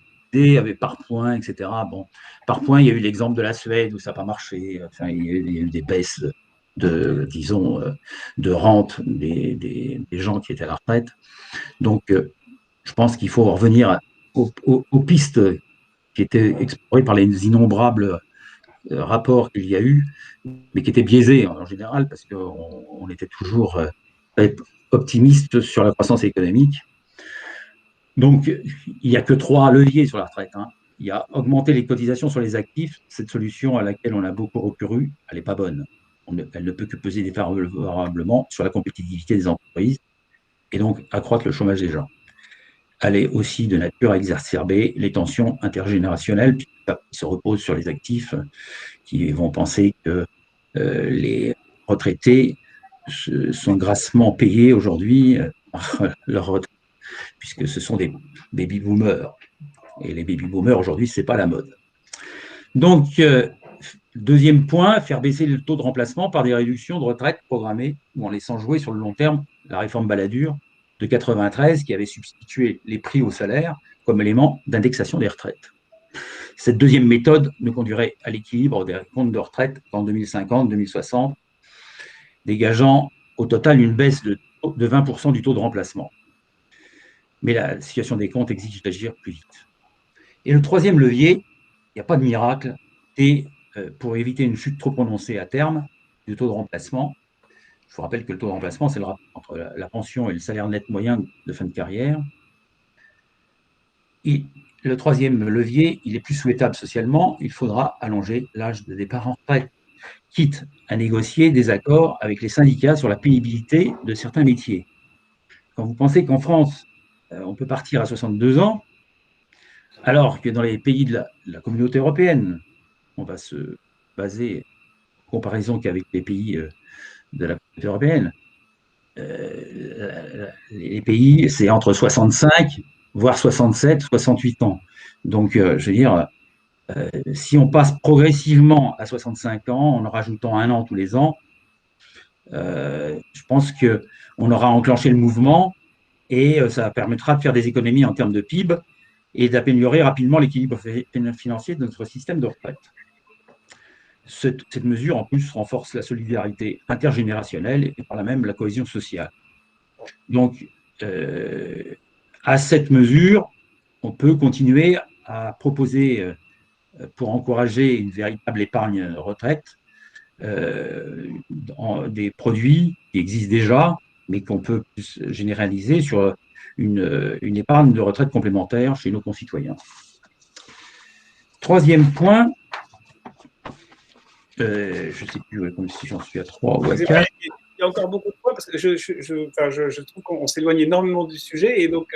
par points, etc. Bon, par points, il y a eu l'exemple de la Suède où ça n'a pas marché. Enfin, il y a eu des baisses de rente des gens qui étaient à la retraite. Donc, je pense qu'il faut revenir aux pistes qui étaient explorées par les innombrables rapports qu'il y a eu, mais qui étaient biaisés en général, parce qu'on était toujours optimiste sur la croissance économique. Donc, il n'y a que 3 leviers sur la retraite. Il y a augmenter les cotisations sur les actifs. Cette solution à laquelle on a beaucoup recouru, elle n'est pas bonne. Elle ne peut que peser défavorablement sur la compétitivité des entreprises et donc accroître le chômage des gens. Elle est aussi de nature à exacerber les tensions intergénérationnelles qui se reposent sur les actifs, qui vont penser que les retraités sont grassement payés aujourd'hui par leur retraite, puisque ce sont des baby-boomers. Et les baby-boomers, aujourd'hui, ce n'est pas la mode. Donc, deuxième point, faire baisser le taux de remplacement par des réductions de retraite programmées ou en laissant jouer sur le long terme la réforme Balladur de 93 qui avait substitué les prix au salaire comme élément d'indexation des retraites. Cette deuxième méthode ne conduirait à l'équilibre des comptes de retraite qu'en 2050-2060, dégageant au total une baisse de 20% du taux de remplacement. Mais la situation des comptes exige d'agir plus vite. Et le troisième levier, il n'y a pas de miracle, c'est pour éviter une chute trop prononcée à terme du taux de remplacement. Je vous rappelle que le taux de remplacement, c'est le rapport entre la pension et le salaire net moyen de fin de carrière. Et le troisième levier, il est plus souhaitable socialement, il faudra allonger l'âge de départ en retraite, quitte à négocier des accords avec les syndicats sur la pénibilité de certains métiers. Quand vous pensez qu'en France, on peut partir à 62 ans, alors que dans les pays de la communauté européenne, on va se baser en comparaison qu'avec les pays de la communauté européenne, les pays, c'est entre 65, voire 67, 68 ans. Donc, je veux dire, si on passe progressivement à 65 ans, en rajoutant un an tous les ans, je pense qu'on aura enclenché le mouvement et ça permettra de faire des économies en termes de PIB et d'améliorer rapidement l'équilibre financier de notre système de retraite. Cette mesure, en plus, renforce la solidarité intergénérationnelle et par là même la cohésion sociale. Donc, à cette mesure, on peut continuer à proposer, pour encourager une véritable épargne retraite, des produits qui existent déjà, mais qu'on peut généraliser sur une épargne de retraite complémentaire chez nos concitoyens. Troisième point, je ne sais plus si j'en suis à 3 ou à 4. Il y a encore beaucoup de points parce que je trouve qu'on s'éloigne énormément du sujet et donc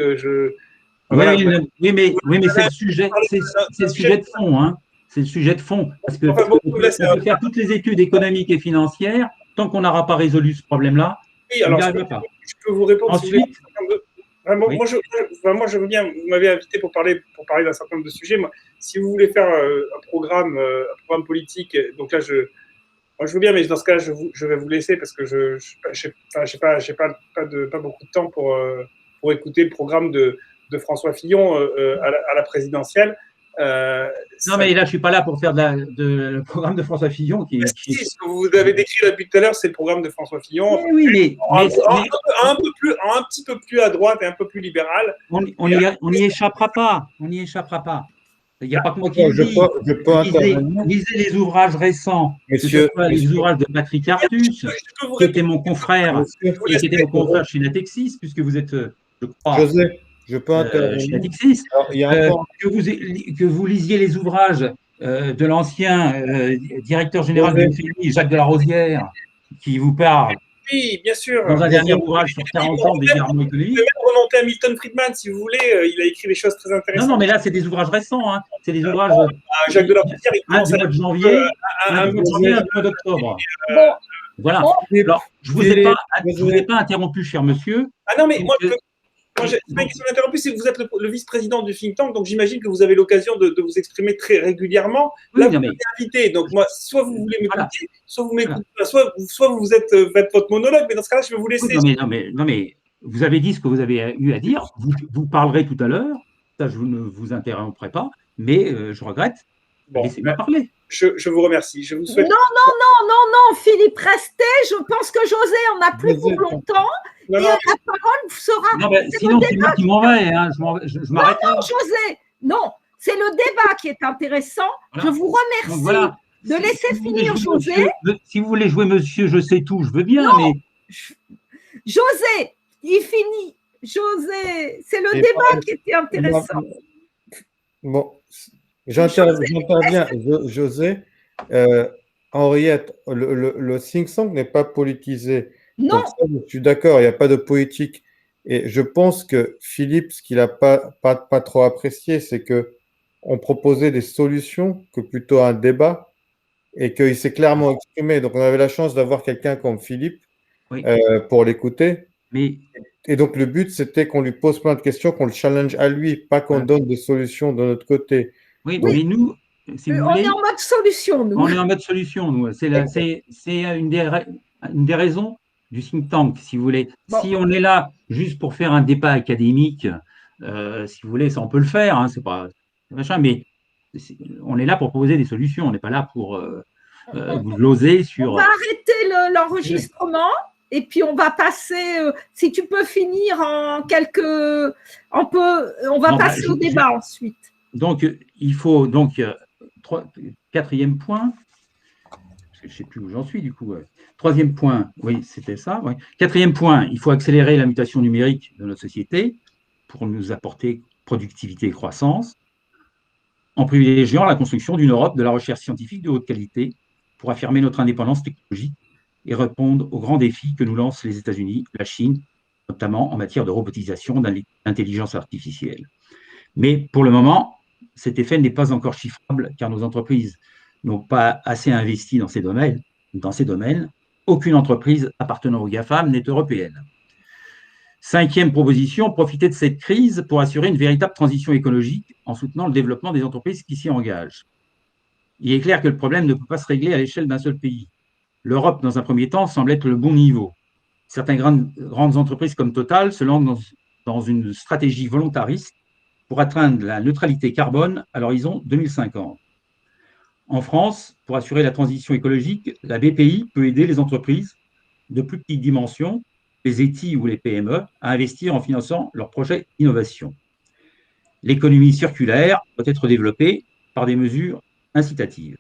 voilà. Oui, mais c'est le sujet, c'est le sujet de fond, hein. C'est le sujet de fond. Parce que on peut faire toutes les études économiques et financières, tant qu'on n'aura pas résolu ce problème-là, oui, alors je peux vous répondre. Ensuite, si vraiment, oui. moi, je veux bien, vous m'avez invité pour parler d'un certain nombre de sujets. Moi, si vous voulez faire un programme politique, donc là, moi, je veux bien, mais dans ce cas, je vais vous laisser parce que je n'ai pas beaucoup de temps pour écouter le programme de François Fillon à la présidentielle. Non, mais là, je ne suis pas là pour faire le programme de François Fillon. Ce que vous avez décrit depuis tout à l'heure, c'est le programme de François Fillon. Oui, un petit peu plus à droite et un peu plus libéral. On n'y échappera pas. On n'y échappera pas. Il n'y a pas que moi qui le dis. Lisez les ouvrages récents, les ouvrages de Patrick Artus, qui était mon confrère, et qui était mon confrère chez Natixis, puisque vous êtes, je crois, José, je peux intervenir chez Natixis. Que vous lisiez les ouvrages de l'ancien directeur général de l'UFMI, Jacques Delarosière, qui vous parle. Oui, bien sûr. Dans un dernier ouvrage sur 40 ans d'égarement économique. Vous pouvez même remonter à Milton Friedman, si vous voulez. Il a écrit des choses très intéressantes. Non, mais là, c'est des ouvrages récents. Hein. C'est des ouvrages. Jacques Delarosière, un du mois de janvier, un du mois d'octobre. Voilà. Alors, je ne vous ai pas interrompu, cher monsieur. Ah non, mais moi, j'ai pas une question interrompue, c'est que vous êtes le vice-président du think tank, donc j'imagine que vous avez l'occasion de vous exprimer très régulièrement. Là, vous êtes invité, donc moi, soit vous voulez m'écouter, soit vous m'écoutez, soit vous faites votre monologue, mais dans ce cas-là, je vais vous laisser. Non, mais vous avez dit ce que vous avez eu à dire, vous parlerez tout à l'heure, ça je ne vous interromprai pas, mais je regrette. Bon, laissez-moi parler. Je vous remercie. Je vous souhaite... Non, Philippe, restez. Je pense que José en a plus pour longtemps. Et la parole sera. Non, sinon, c'est moi qui m'en vais. Hein. Je m'arrête. Non, José, non. C'est le débat qui est intéressant. Voilà. Je vous remercie de laisser finir José. Si vous voulez jouer monsieur, je sais tout, je veux bien. Non. Mais... José, il finit. José, c'est le débat qui était intéressant. Bon. J'interviens, José. Henriette, le think tank n'est pas politisé. Non. Donc, ça, je suis d'accord, il n'y a pas de politique. Et je pense que Philippe, ce qu'il n'a pas trop apprécié, c'est qu'on proposait des solutions que plutôt un débat et qu'il s'est clairement exprimé. Donc, on avait la chance d'avoir quelqu'un comme Philippe pour l'écouter. Et donc, le but, c'était qu'on lui pose plein de questions, qu'on le challenge à lui, pas qu'on donne des solutions de notre côté. Oui, mais nous, si vous on voulez, est en mode solution, nous. On est en mode solution, nous. C'est une des raisons du think tank, si vous voulez. Bon. Si on est là juste pour faire un débat académique, si vous voulez, ça on peut le faire, hein, c'est pas machin, mais on est là pour proposer des solutions, on n'est pas là pour vous gloser sur… On va arrêter l'enregistrement et puis on va passer, si tu peux finir en quelques… On va passer au débat ensuite. Donc, il faut, donc, quatrième point, je ne sais plus où j'en suis du coup. Troisième point, oui, c'était ça. Ouais. Quatrième point, il faut accélérer la mutation numérique de notre société pour nous apporter productivité et croissance, en privilégiant la construction d'une Europe de la recherche scientifique de haute qualité pour affirmer notre indépendance technologique et répondre aux grands défis que nous lancent les États-Unis, la Chine, notamment en matière de robotisation, d'intelligence artificielle. Mais pour le moment, cet effet n'est pas encore chiffrable car nos entreprises n'ont pas assez investi dans ces domaines. Aucune entreprise appartenant au GAFAM n'est européenne. Cinquième proposition, profiter de cette crise pour assurer une véritable transition écologique en soutenant le développement des entreprises qui s'y engagent. Il est clair que le problème ne peut pas se régler à l'échelle d'un seul pays. L'Europe, dans un premier temps, semble être le bon niveau. Certaines grandes entreprises comme Total se lancent dans une stratégie volontariste pour atteindre la neutralité carbone à l'horizon 2050. En France, pour assurer la transition écologique, la BPI peut aider les entreprises de plus petite dimension, les ETI ou les PME, à investir en finançant leurs projets d'innovation. L'économie circulaire doit être développée par des mesures incitatives.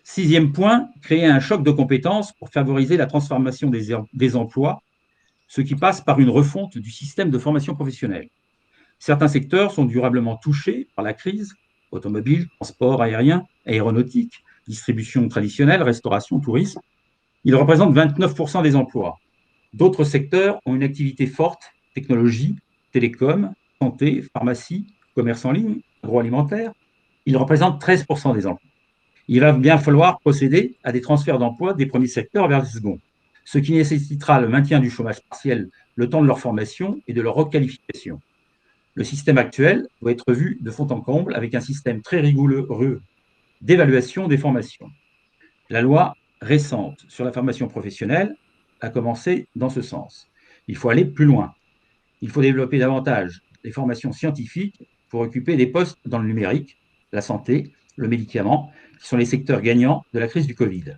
Sixième point, créer un choc de compétences pour favoriser la transformation des emplois, ce qui passe par une refonte du système de formation professionnelle. Certains secteurs sont durablement touchés par la crise, automobile, transport aérien, aéronautique, distribution traditionnelle, restauration, tourisme. Ils représentent 29% des emplois. D'autres secteurs ont une activité forte, technologie, télécom, santé, pharmacie, commerce en ligne, agroalimentaire. Ils représentent 13% des emplois. Il va bien falloir procéder à des transferts d'emplois des premiers secteurs vers les seconds, ce qui nécessitera le maintien du chômage partiel le temps de leur formation et de leur requalification. Le système actuel doit être vu de fond en comble avec un système très rigoureux d'évaluation des formations. La loi récente sur la formation professionnelle a commencé dans ce sens. Il faut aller plus loin. Il faut développer davantage les formations scientifiques pour occuper des postes dans le numérique, la santé, le médicament, qui sont les secteurs gagnants de la crise du Covid.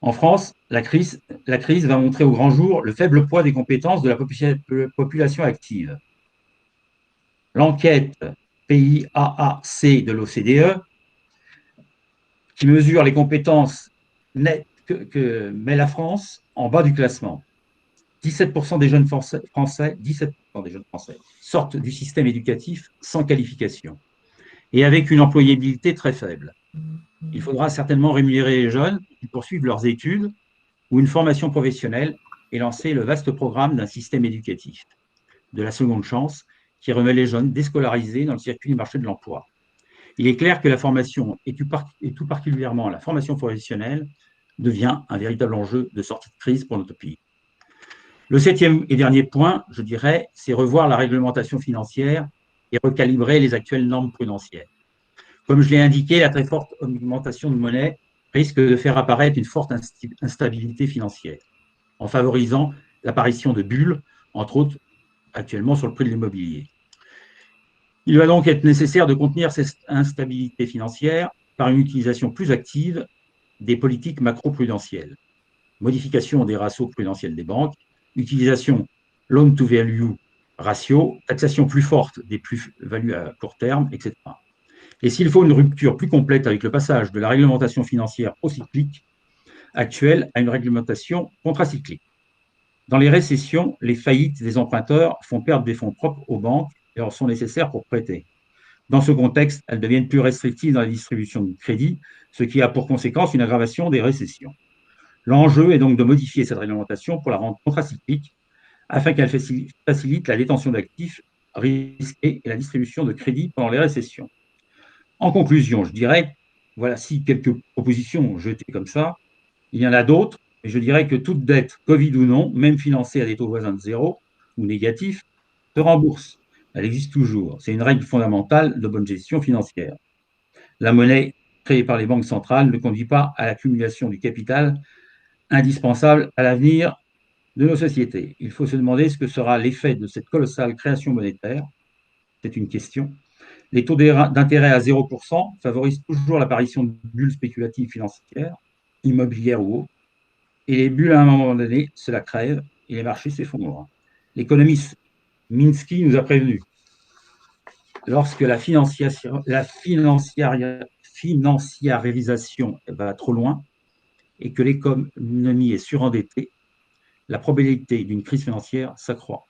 En France, la crise va montrer au grand jour le faible poids des compétences de la population active. L'enquête PIAAC de l'OCDE, qui mesure les compétences nettes que met la France en bas du classement. 17% des jeunes Français sortent du système éducatif sans qualification et avec une employabilité très faible. Il faudra certainement rémunérer les jeunes qui poursuivent leurs études ou une formation professionnelle et lancer le vaste programme d'un système éducatif, de la seconde chance, qui remet les jeunes déscolarisés dans le circuit du marché de l'emploi. Il est clair que la formation, et tout particulièrement la formation professionnelle, devient un véritable enjeu de sortie de crise pour notre pays. Le septième et dernier point, je dirais, c'est revoir la réglementation financière et recalibrer les actuelles normes prudentielles. Comme je l'ai indiqué, la très forte augmentation de monnaie risque de faire apparaître une forte instabilité financière, en favorisant l'apparition de bulles, entre autres actuellement sur le prix de l'immobilier. Il va donc être nécessaire de contenir cette instabilité financière par une utilisation plus active des politiques macro-prudentielles. Modification des ratios prudentiels des banques, utilisation loan-to-value ratio, taxation plus forte des plus-values à court terme, etc. Et s'il faut une rupture plus complète avec le passage de la réglementation financière procyclique actuelle à une réglementation contracyclique. Dans les récessions, les faillites des emprunteurs font perdre des fonds propres aux banques et leur sont nécessaires pour prêter. Dans ce contexte, elles deviennent plus restrictives dans la distribution de crédit, ce qui a pour conséquence une aggravation des récessions. L'enjeu est donc de modifier cette réglementation pour la rendre contracyclique afin qu'elle facilite la détention d'actifs risqués et la distribution de crédit pendant les récessions. En conclusion, je dirais, voici quelques propositions jetées comme ça. Il y en a d'autres, mais je dirais que toute dette, Covid ou non, même financée à des taux voisins de zéro ou négatifs, se rembourse. Elle existe toujours. C'est une règle fondamentale de bonne gestion financière. La monnaie créée par les banques centrales ne conduit pas à l'accumulation du capital indispensable à l'avenir de nos sociétés. Il faut se demander ce que sera l'effet de cette colossale création monétaire. C'est une question. Les taux d'intérêt à 0% favorisent toujours l'apparition de bulles spéculatives financières, immobilières ou autres. Et les bulles, à un moment donné, cela crève et les marchés s'effondrent. L'économiste Minsky nous a prévenus. Lorsque la financiarisation va trop loin et que l'économie est surendettée, la probabilité d'une crise financière s'accroît.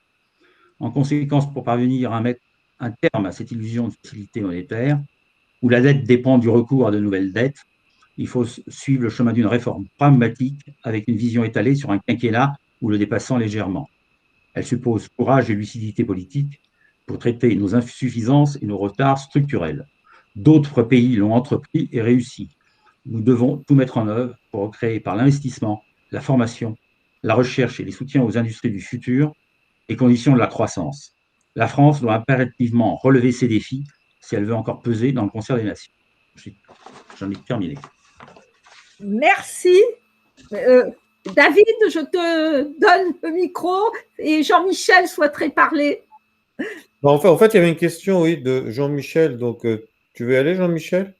En conséquence, pour parvenir à mettre un terme à cette illusion de facilité monétaire, où la dette dépend du recours à de nouvelles dettes, il faut suivre le chemin d'une réforme pragmatique avec une vision étalée sur un quinquennat ou le dépassant légèrement. Elle suppose courage et lucidité politique pour traiter nos insuffisances et nos retards structurels. D'autres pays l'ont entrepris et réussi. Nous devons tout mettre en œuvre pour créer par l'investissement, la formation, la recherche et les soutiens aux industries du futur les conditions de la croissance. La France doit impérativement relever ces défis si elle veut encore peser dans le concert des nations. J'en ai terminé. Merci. David, je te donne le micro et Jean-Michel souhaiterait parler. En fait, il y avait une question, oui, de Jean-Michel. Donc, tu veux y aller, Jean-Michel?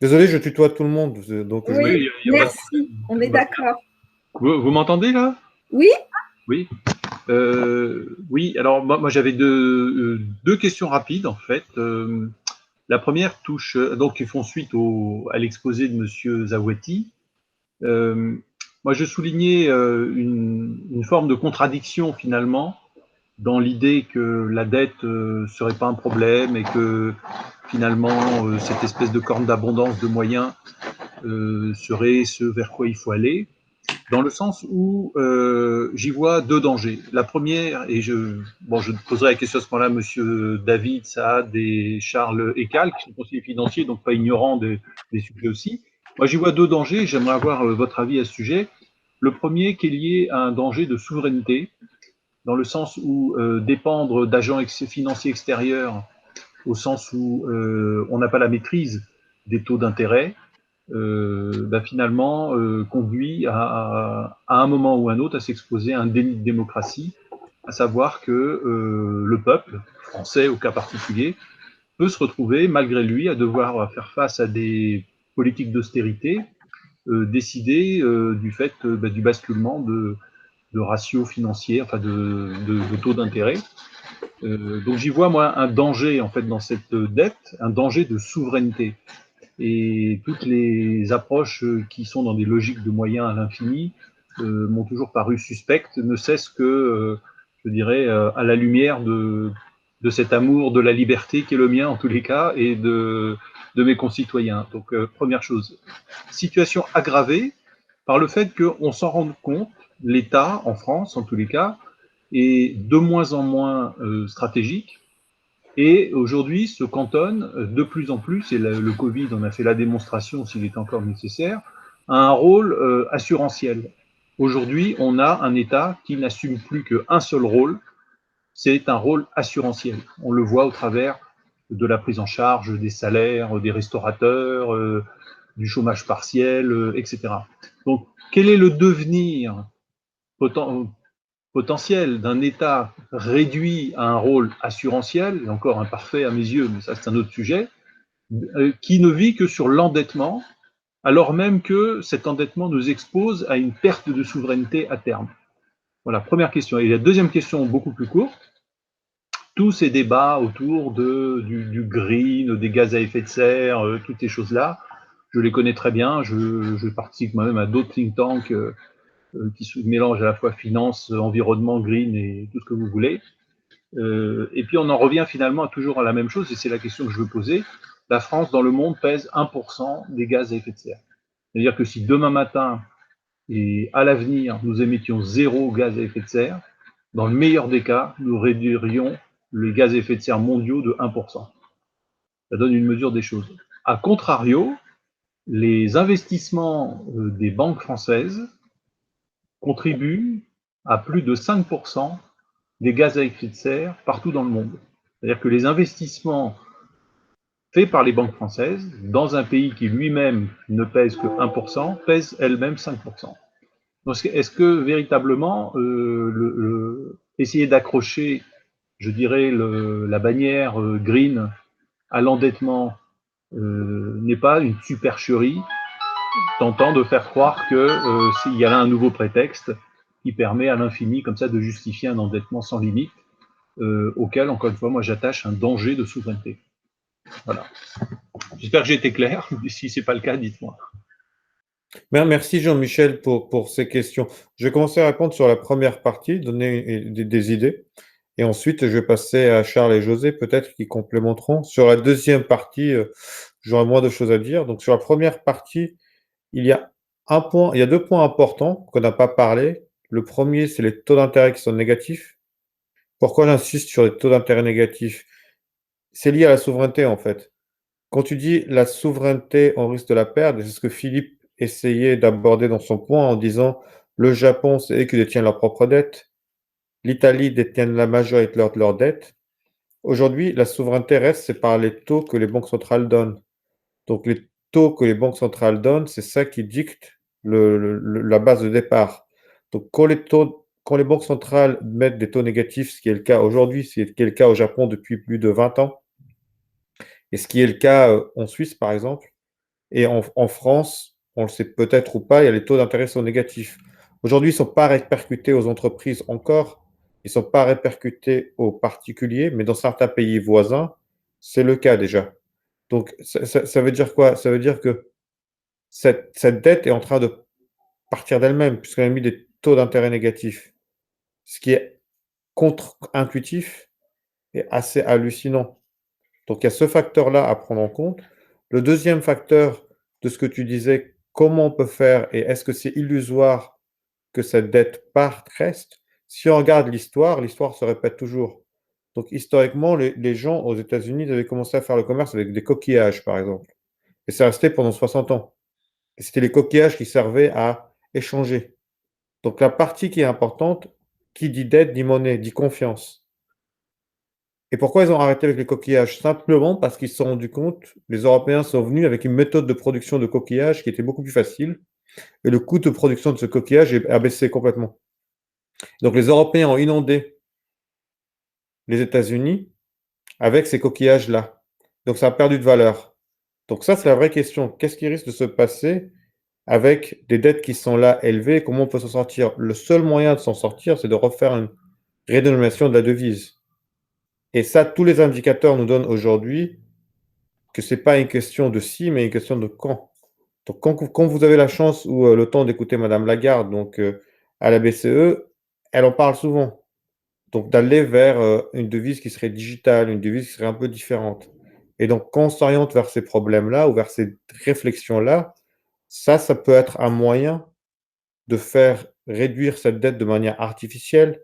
Désolé, je tutoie tout le monde. Donc, oui, merci, on est d'accord. Vous m'entendez là? Oui. Oui. Oui, alors moi j'avais deux questions rapides en fait. La première touche, donc qui font suite à l'exposé de Monsieur Zaouati. Moi je soulignais une forme de contradiction finalement dans l'idée que la dette serait pas un problème et que finalement cette espèce de corne d'abondance de moyens serait ce vers quoi il faut aller. Dans le sens où j'y vois deux dangers. La première, et je poserai la question à ce moment-là, monsieur David, Saad et Charles Ekal, qui sont conseillers financiers, donc pas ignorants des sujets aussi. Moi, j'y vois deux dangers, j'aimerais avoir votre avis à ce sujet. Le premier, qui est lié à un danger de souveraineté, dans le sens où dépendre d'agents financiers extérieurs, au sens où on n'a pas la maîtrise des taux d'intérêt, finalement conduit à un moment ou un autre à s'exposer à un déni de démocratie, à savoir que le peuple français au cas particulier peut se retrouver malgré lui à devoir faire face à des politiques d'austérité décidées du fait du basculement de ratios financiers, enfin de taux d'intérêt. Donc j'y vois moi un danger en fait dans cette dette, un danger de souveraineté. Et toutes les approches qui sont dans des logiques de moyens à l'infini m'ont toujours paru suspectes, ne cesse que, je dirais, à la lumière de cet amour de la liberté qui est le mien en tous les cas et de mes concitoyens. Donc, première chose, situation aggravée par le fait qu'on s'en rende compte, l'État, en France en tous les cas, est de moins en moins stratégique, et aujourd'hui se cantonne de plus en plus, et le Covid en a fait la démonstration s'il est encore nécessaire, à un rôle assurantiel. Aujourd'hui, on a un État qui n'assume plus qu'un seul rôle, c'est un rôle assurantiel. On le voit au travers de la prise en charge des salaires, des restaurateurs, du chômage partiel, etc. Donc, quel est le devenir potentiel d'un État réduit à un rôle assurantiel, et encore imparfait à mes yeux, mais ça c'est un autre sujet, qui ne vit que sur l'endettement, alors même que cet endettement nous expose à une perte de souveraineté à terme. Voilà, première question. Et la deuxième question, beaucoup plus courte, tous ces débats autour du green, des gaz à effet de serre, toutes ces choses-là, je les connais très bien, je participe moi-même à d'autres think tanks qui se mélangent à la fois finance, environnement, green et tout ce que vous voulez. Et puis on en revient finalement toujours à la même chose, et c'est la question que je veux poser. La France dans le monde pèse 1% des gaz à effet de serre. C'est-à-dire que si demain matin et à l'avenir nous émettions 0 gaz à effet de serre, dans le meilleur des cas, nous réduirions les gaz à effet de serre mondiaux de 1%. Ça donne une mesure des choses. A contrario, les investissements des banques françaises contribuent à plus de 5% des gaz à effet de serre partout dans le monde. C'est-à-dire que les investissements fait par les banques françaises, dans un pays qui lui-même ne pèse que 1%, pèse elle-même 5%. Donc, est-ce que véritablement, essayer d'accrocher, je dirais, la bannière green à l'endettement n'est pas une supercherie tentant de faire croire que s'il y a là un nouveau prétexte qui permet à l'infini comme ça de justifier un endettement sans limite auquel, encore une fois, moi j'attache un danger de souveraineté. Voilà. J'espère que j'ai été clair. Si ce n'est pas le cas, dites-moi. Merci Jean-Michel pour ces questions. Je vais commencer à répondre sur la première partie, donner des idées. Et ensuite, je vais passer à Charles et José, peut-être, qui complémenteront. Sur la deuxième partie, j'aurai moins de choses à dire. Donc, sur la première partie, il y a deux points importants qu'on n'a pas parlé. Le premier, c'est les taux d'intérêt qui sont négatifs. Pourquoi j'insiste sur les taux d'intérêt négatifs? C'est lié à la souveraineté, en fait. Quand tu dis la souveraineté, on risque de la perdre, et c'est ce que Philippe essayait d'aborder dans son point en disant le Japon, c'est eux qui détiennent leur propre dette. L'Italie détient la majorité de leur dette. Aujourd'hui, la souveraineté reste, c'est par les taux que les banques centrales donnent. Donc, les taux que les banques centrales donnent, c'est ça qui dicte la base de départ. Donc, quand les banques centrales mettent des taux négatifs, ce qui est le cas aujourd'hui, ce qui est le cas au Japon depuis plus de 20 ans, et ce qui est le cas en Suisse, par exemple, et en France, on le sait peut-être ou pas, il y a les taux d'intérêt sont négatifs. Aujourd'hui, ils ne sont pas répercutés aux entreprises encore, ils ne sont pas répercutés aux particuliers, mais dans certains pays voisins, c'est le cas déjà. Donc, ça veut dire quoi? Ça veut dire que cette dette est en train de partir d'elle-même, puisqu'elle a mis des taux d'intérêt négatifs. Ce qui est contre-intuitif et assez hallucinant. Donc, il y a ce facteur-là à prendre en compte. Le deuxième facteur de ce que tu disais, comment on peut faire et est-ce que c'est illusoire que cette dette reste? Si on regarde l'histoire se répète toujours. Donc, historiquement, les gens aux États-Unis avaient commencé à faire le commerce avec des coquillages, par exemple. Et ça restait pendant 60 ans. Et c'était les coquillages qui servaient à échanger. Donc, la partie qui est importante, qui dit dette, dit monnaie, dit confiance. Et pourquoi ils ont arrêté avec les coquillages? Simplement parce qu'ils se sont rendus compte, les Européens sont venus avec une méthode de production de coquillages qui était beaucoup plus facile, et le coût de production de ce coquillage a baissé complètement. Donc les Européens ont inondé les États-Unis avec ces coquillages-là. Donc ça a perdu de valeur. Donc ça, c'est la vraie question. Qu'est-ce qui risque de se passer avec des dettes qui sont là élevées? Comment on peut s'en sortir? Le seul moyen de s'en sortir, c'est de refaire une redénomination de la devise. Et ça, tous les indicateurs nous donnent aujourd'hui que ce n'est pas une question de si, mais une question de quand. Donc, quand vous avez la chance ou le temps d'écouter Madame Lagarde, donc à la BCE, elle en parle souvent. Donc, d'aller vers une devise qui serait digitale, une devise qui serait un peu différente. Et donc, quand on s'oriente vers ces problèmes-là ou vers ces réflexions-là, ça peut être un moyen de faire réduire cette dette de manière artificielle,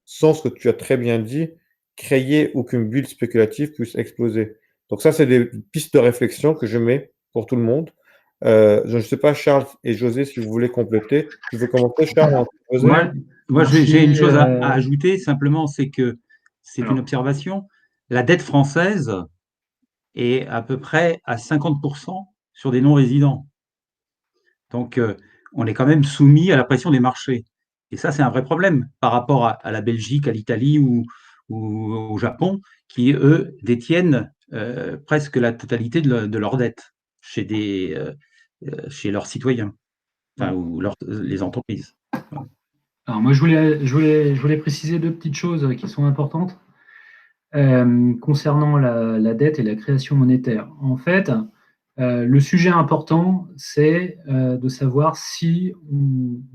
sans ce que tu as très bien dit, créer aucune bulle spéculative puisse exploser. Donc ça, c'est des pistes de réflexion que je mets pour tout le monde. Je ne sais pas, Charles et José, si vous voulez compléter. Tu veux commencer, Charles? Moi j'ai une chose à ajouter, simplement, c'est que c'est une observation. La dette française est à peu près à 50% sur des non-résidents. Donc, on est quand même soumis à la pression des marchés. Et ça, c'est un vrai problème par rapport à la Belgique, à l'Italie ou au Japon, qui, eux, détiennent presque la totalité de leur dette chez leurs citoyens, enfin, ou les entreprises. Alors moi, je voulais préciser deux petites choses qui sont importantes concernant la dette et la création monétaire. En fait, le sujet important, c'est de savoir si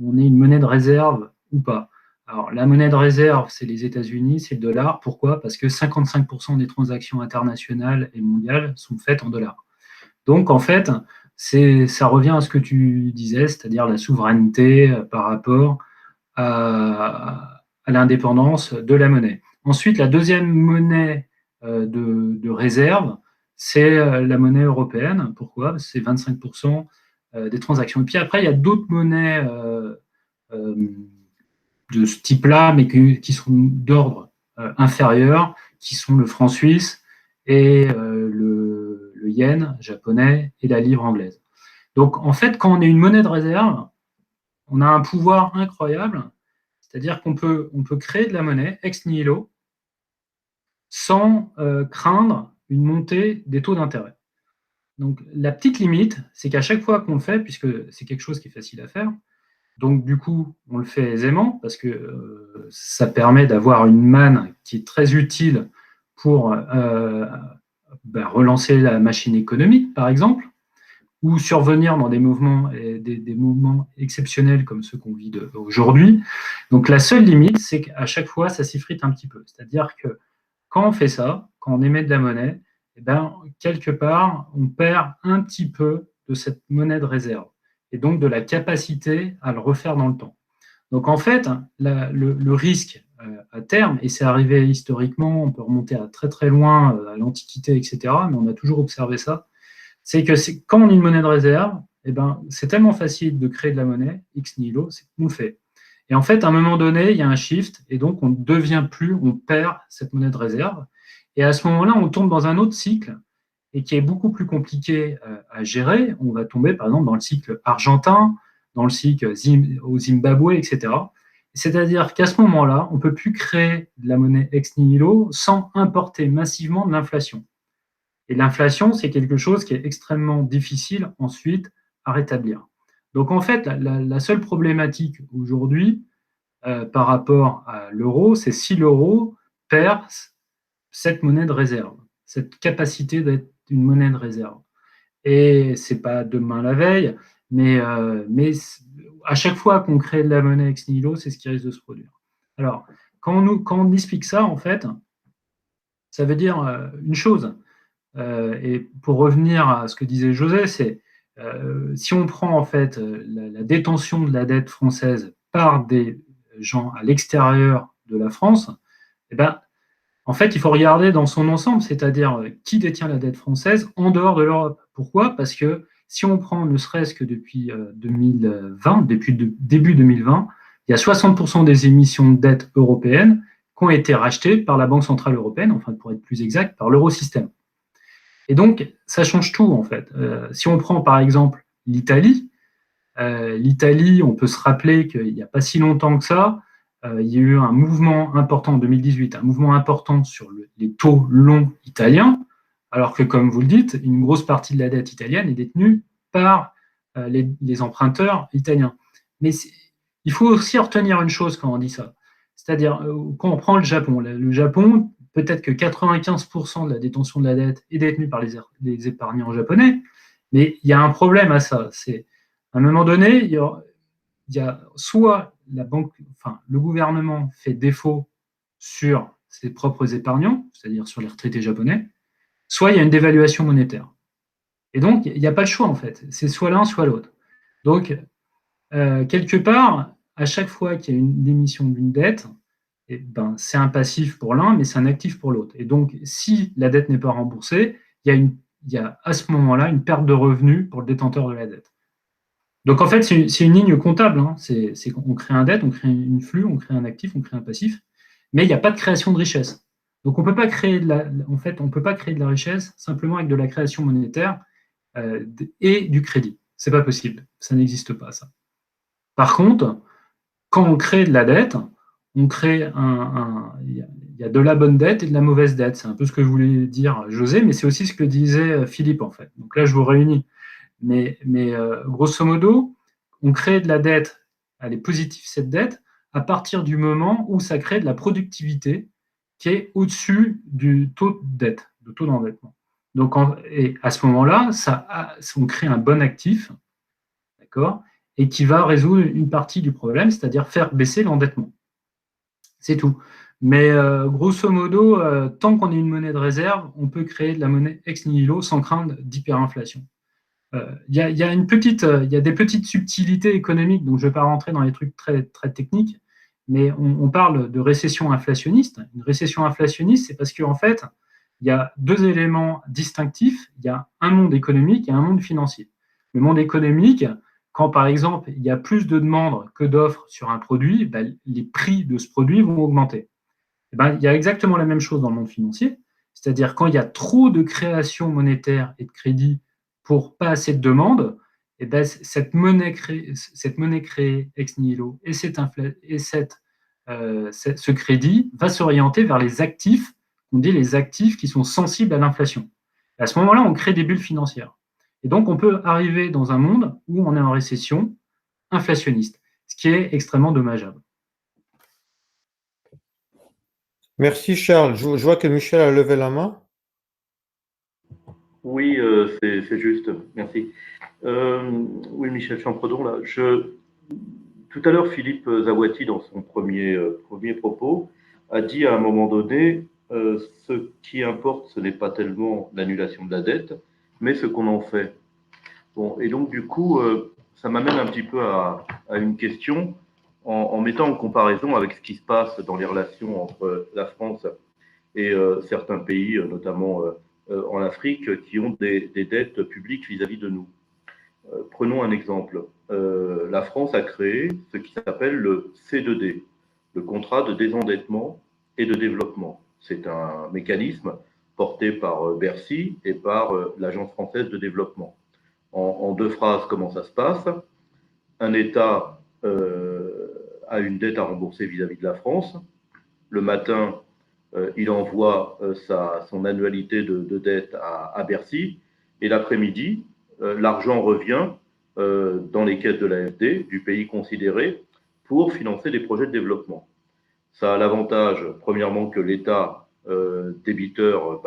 on est une monnaie de réserve ou pas. Alors, la monnaie de réserve, c'est les États-Unis, c'est le dollar. Pourquoi? Parce que 55% des transactions internationales et mondiales sont faites en dollars. Donc, en fait, ça revient à ce que tu disais, c'est-à-dire la souveraineté par rapport à l'indépendance de la monnaie. Ensuite, la deuxième monnaie de réserve, c'est la monnaie européenne. Pourquoi? C'est 25% des transactions. Et puis après, il y a d'autres monnaies de ce type-là, mais qui sont d'ordre inférieur, qui sont le franc suisse et le yen japonais et la livre anglaise. Donc, en fait, quand on est une monnaie de réserve, on a un pouvoir incroyable, c'est-à-dire qu'on peut créer de la monnaie ex nihilo sans craindre une montée des taux d'intérêt. Donc, la petite limite, c'est qu'à chaque fois qu'on le fait, puisque c'est quelque chose qui est facile à faire, donc du coup, on le fait aisément parce que ça permet d'avoir une manne qui est très utile pour relancer la machine économique, par exemple, ou survenir dans des mouvements exceptionnels comme ceux qu'on vit aujourd'hui. Donc la seule limite, c'est qu'à chaque fois, ça s'effrite un petit peu. C'est-à-dire que quand on fait ça, quand on émet de la monnaie, eh ben, quelque part, on perd un petit peu de cette monnaie de réserve et donc de la capacité à le refaire dans le temps. Donc en fait, le risque à terme, et c'est arrivé historiquement, on peut remonter à très très loin, à l'Antiquité, etc., mais on a toujours observé ça, c'est que quand on a une monnaie de réserve, eh ben, c'est tellement facile de créer de la monnaie, ex nihilo, c'est qu'on le fait. Et en fait, à un moment donné, il y a un shift, et donc on ne devient plus, on perd cette monnaie de réserve. Et à ce moment-là, on tombe dans un autre cycle, et qui est beaucoup plus compliqué à gérer. On va tomber, par exemple, dans le cycle argentin, dans le cycle au Zimbabwe, etc. C'est-à-dire qu'à ce moment-là, on ne peut plus créer de la monnaie ex nihilo sans importer massivement de l'inflation. Et l'inflation, c'est quelque chose qui est extrêmement difficile ensuite à rétablir. Donc en fait, la seule problématique aujourd'hui par rapport à l'euro, c'est si l'euro perd cette monnaie de réserve, cette capacité d'être une monnaie de réserve. Et ce n'est pas demain la veille, mais à chaque fois qu'on crée de la monnaie ex nihilo, c'est ce qui risque de se produire. Alors, quand on explique ça, en fait, ça veut dire une chose. Et pour revenir à ce que disait José, c'est si on prend en fait la détention de la dette française par des gens à l'extérieur de la France, eh ben, en fait, il faut regarder dans son ensemble, c'est-à-dire qui détient la dette française en dehors de l'Europe. Pourquoi? Parce que si on prend ne serait-ce que depuis 2020, depuis début 2020, il y a 60% des émissions de dette européennes qui ont été rachetées par la Banque Centrale Européenne, enfin pour être plus exact, par l'Eurosystème. Et donc, ça change tout, en fait. Si on prend, par exemple, l'Italie, on peut se rappeler qu'il n'y a pas si longtemps que ça, il y a eu un mouvement important en 2018, un mouvement important sur les taux longs italiens, alors que, comme vous le dites, une grosse partie de la dette italienne est détenue par les emprunteurs italiens. Mais il faut aussi retenir une chose quand on dit ça. C'est-à-dire, quand on prend le Japon, peut-être que 95% de la détention de la dette est détenue par les épargnants japonais, mais il y a un problème à ça. C'est, à un moment donné, il y a soit le gouvernement fait défaut sur ses propres épargnants, c'est-à-dire sur les retraités japonais, soit il y a une dévaluation monétaire. Et donc, il n'y a pas le choix, en fait. C'est soit l'un, soit l'autre. Donc, quelque part, à chaque fois qu'il y a une émission d'une dette, eh ben, c'est un passif pour l'un, mais c'est un actif pour l'autre. Et donc, si la dette n'est pas remboursée, il y a à ce moment-là une perte de revenus pour le détenteur de la dette. Donc, en fait, c'est une ligne comptable. Hein. C'est qu'on crée un dette, on crée une flux, on crée un actif, on crée un passif, mais il n'y a pas de création de richesse. Donc, on ne peut pas créer de la richesse simplement avec de la création monétaire et du crédit. Ce n'est pas possible. Ça n'existe pas, ça. Par contre, quand on crée de la dette, on crée il y a de la bonne dette et de la mauvaise dette. C'est un peu ce que je voulais dire, José, mais c'est aussi ce que disait Philippe, en fait. Donc là, je vous réunis. Mais grosso modo, on crée de la dette, elle est positive, cette dette, à partir du moment où ça crée de la productivité qui est au-dessus du taux de dette, du taux d'endettement. Donc, et à ce moment-là, on crée un bon actif, d'accord, et qui va résoudre une partie du problème, c'est-à-dire faire baisser l'endettement. C'est tout. Mais grosso modo, tant qu'on est une monnaie de réserve, on peut créer de la monnaie ex nihilo sans craindre d'hyperinflation. Il y a des petites subtilités économiques, donc je ne vais pas rentrer dans les trucs très, très techniques, mais on parle de récession inflationniste. Une récession inflationniste, c'est parce qu'en fait, il y a deux éléments distinctifs. Il y a un monde économique et un monde financier. Le monde économique, quand par exemple, il y a plus de demandes que d'offres sur un produit, ben, les prix de ce produit vont augmenter. Et ben, il y a exactement la même chose dans le monde financier. C'est-à-dire quand il y a trop de création monétaire et de crédit pour pas assez de demande, et ben, cette monnaie créée ex nihilo et ce crédit va s'orienter vers les actifs, on dit les actifs qui sont sensibles à l'inflation. À ce moment-là, on crée des bulles financières. Et donc, on peut arriver dans un monde où on est en récession inflationniste, ce qui est extrêmement dommageable. Merci Charles. Je vois que Michel a levé la main. Oui, c'est juste. Merci. Oui, Michel Champredon, là. Tout à l'heure, Philippe Zawati, dans son premier propos, a dit à un moment donné, ce qui importe, ce n'est pas tellement l'annulation de la dette, mais ce qu'on en fait. Bon, et donc, du coup, ça m'amène un petit peu à une question en mettant en comparaison avec ce qui se passe dans les relations entre la France et certains pays, notamment en Afrique, qui ont des dettes publiques vis-à-vis de nous. Prenons un exemple. La France a créé ce qui s'appelle le C2D, le contrat de désendettement et de développement. C'est un mécanisme porté par Bercy et par l'Agence française de développement. En deux phrases, comment ça se passe? Un État a une dette à rembourser vis-à-vis de la France. Le matin, il envoie son annualité de dette à Bercy. Et l'après-midi, l'argent revient dans les caisses de l'AFD, du pays considéré, pour financer des projets de développement. Ça a l'avantage, premièrement, que l'État débiteur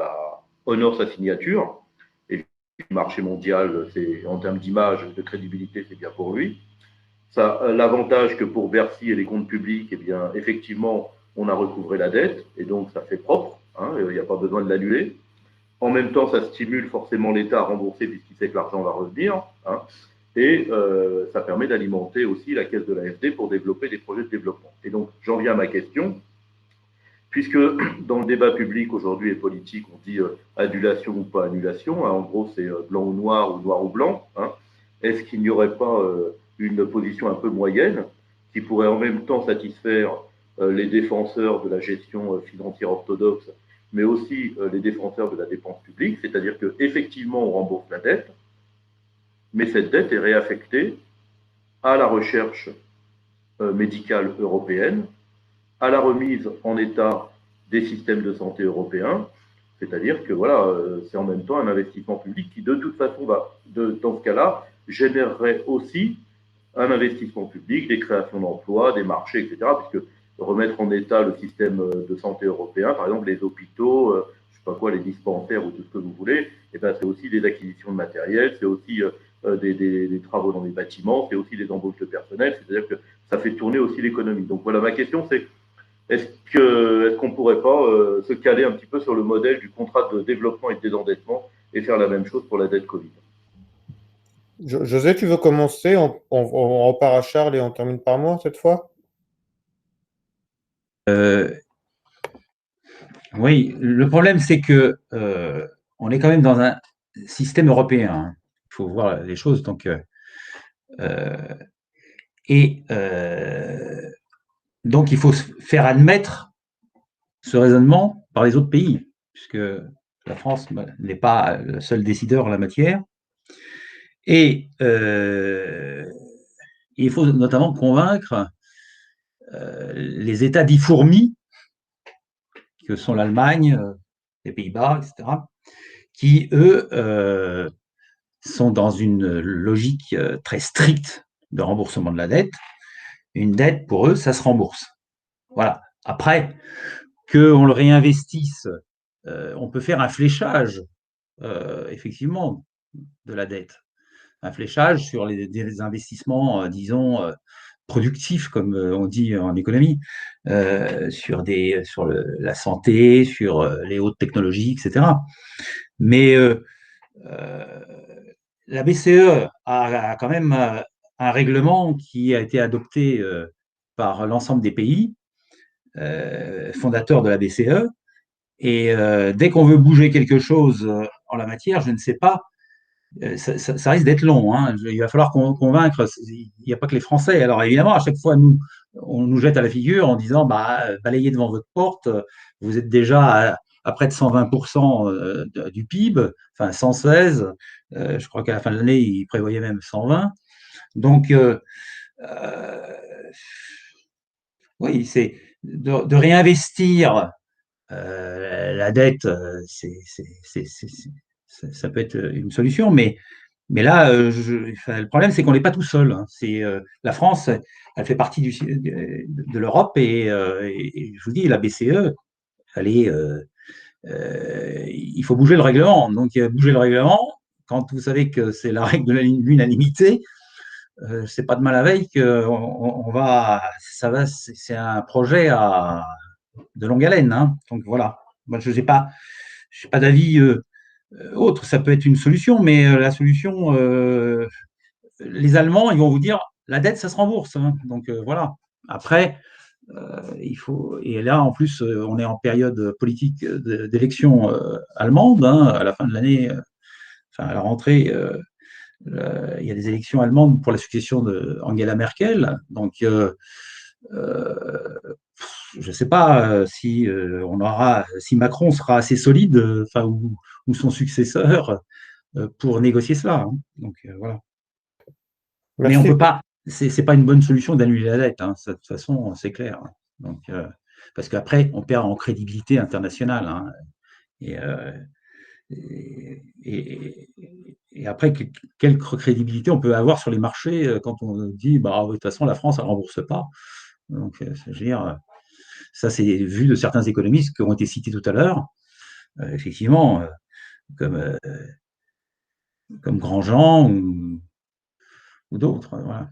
honore sa signature. Et le marché mondial, en termes d'image, de crédibilité, c'est bien pour lui. Ça a l'avantage que pour Bercy et les comptes publics, eh bien, effectivement, on a recouvré la dette, et donc ça fait propre, hein, il n'y a pas besoin de l'annuler. En même temps, ça stimule forcément l'État à rembourser puisqu'il sait que l'argent va revenir, hein, et ça permet d'alimenter aussi la caisse de l'AFD pour développer des projets de développement. Et donc, j'en viens à ma question, puisque dans le débat public aujourd'hui et politique, on dit annulation ou pas annulation, hein, en gros c'est blanc ou noir ou blanc, hein. Est-ce qu'il n'y aurait pas une position un peu moyenne qui pourrait en même temps satisfaire les défenseurs de la gestion financière orthodoxe, mais aussi les défenseurs de la dépense publique, c'est-à-dire qu'effectivement, on rembourse la dette, mais cette dette est réaffectée à la recherche médicale européenne, à la remise en état des systèmes de santé européens, c'est-à-dire que voilà, c'est en même temps un investissement public qui, de toute façon, dans ce cas-là, générerait aussi un investissement public, des créations d'emplois, des marchés, etc., puisque remettre en état le système de santé européen, par exemple les hôpitaux, je sais pas quoi, les dispensaires ou tout ce que vous voulez, et ben c'est aussi des acquisitions de matériel, c'est aussi des travaux dans les bâtiments, c'est aussi des embauches de personnel, c'est-à-dire que ça fait tourner aussi l'économie. Donc voilà, ma question c'est, est-ce qu'on pourrait pas se caler un petit peu sur le modèle du contrat de développement et de désendettement et faire la même chose pour la dette Covid? José, tu veux commencer? On repart à Charles et on termine par moi cette fois? Oui, le problème, c'est que on est quand même dans un système européen, hein. Il faut voir les choses. Donc, donc, il faut faire admettre ce raisonnement par les autres pays, puisque la France n'est pas le seul décideur en la matière. Et il faut notamment convaincre les États dits fourmis, que sont l'Allemagne, les Pays-Bas, etc., qui, eux, sont dans une logique très stricte de remboursement de la dette. Une dette, pour eux, ça se rembourse. Voilà. Après, qu'on le réinvestisse, on peut faire un fléchage, effectivement, de la dette. Un fléchage sur des investissements, disons, productifs, comme on dit en économie, sur la santé, sur les hautes technologies, etc. Mais la BCE a quand même un règlement qui a été adopté par l'ensemble des pays fondateurs de la BCE. Et dès qu'on veut bouger quelque chose en la matière, je ne sais pas, ça risque d'être long, hein. Il va falloir convaincre. Il n'y a pas que les Français. Alors évidemment, à chaque fois, on nous jette à la figure en disant balayez devant votre porte, vous êtes déjà à près de 120% du PIB, enfin 116, je crois qu'à la fin de l'année, il prévoyait même 120. Donc, oui, c'est de réinvestir la dette, ça peut être une solution, mais là, le problème, c'est qu'on n'est pas tout seul. Hein. La France, elle fait partie de l'Europe et je vous dis, la BCE, il faut bouger le règlement. Donc, bouger le règlement, quand vous savez que c'est la règle de l'unanimité, c'est pas de mal à veille que c'est un projet de longue haleine. Hein. Donc voilà. Moi, je n'ai pas d'avis autre. Ça peut être une solution, mais la solution, les Allemands, ils vont vous dire la dette, ça se rembourse. Hein. Donc voilà. Après, il faut. Et là, en plus, on est en période politique d'élection allemande. Hein, à la fin de l'année, enfin à la rentrée. Il y a des élections allemandes pour la succession d'Angela Merkel. Donc, je ne sais pas si si Macron sera assez solide, ou son successeur, pour négocier cela. Hein. Donc voilà. Merci. Mais on peut pas. C'est pas une bonne solution d'annuler la dette. Hein. De toute façon, c'est clair. Donc, parce qu'après, on perd en crédibilité internationale. Hein. Et après, quelle crédibilité on peut avoir sur les marchés quand on dit bah, de toute façon, la France, elle ne rembourse pas. Donc, je veux dire, ça, c'est vu de certains économistes qui ont été cités tout à l'heure, effectivement, comme Grandjean ou d'autres. Voilà.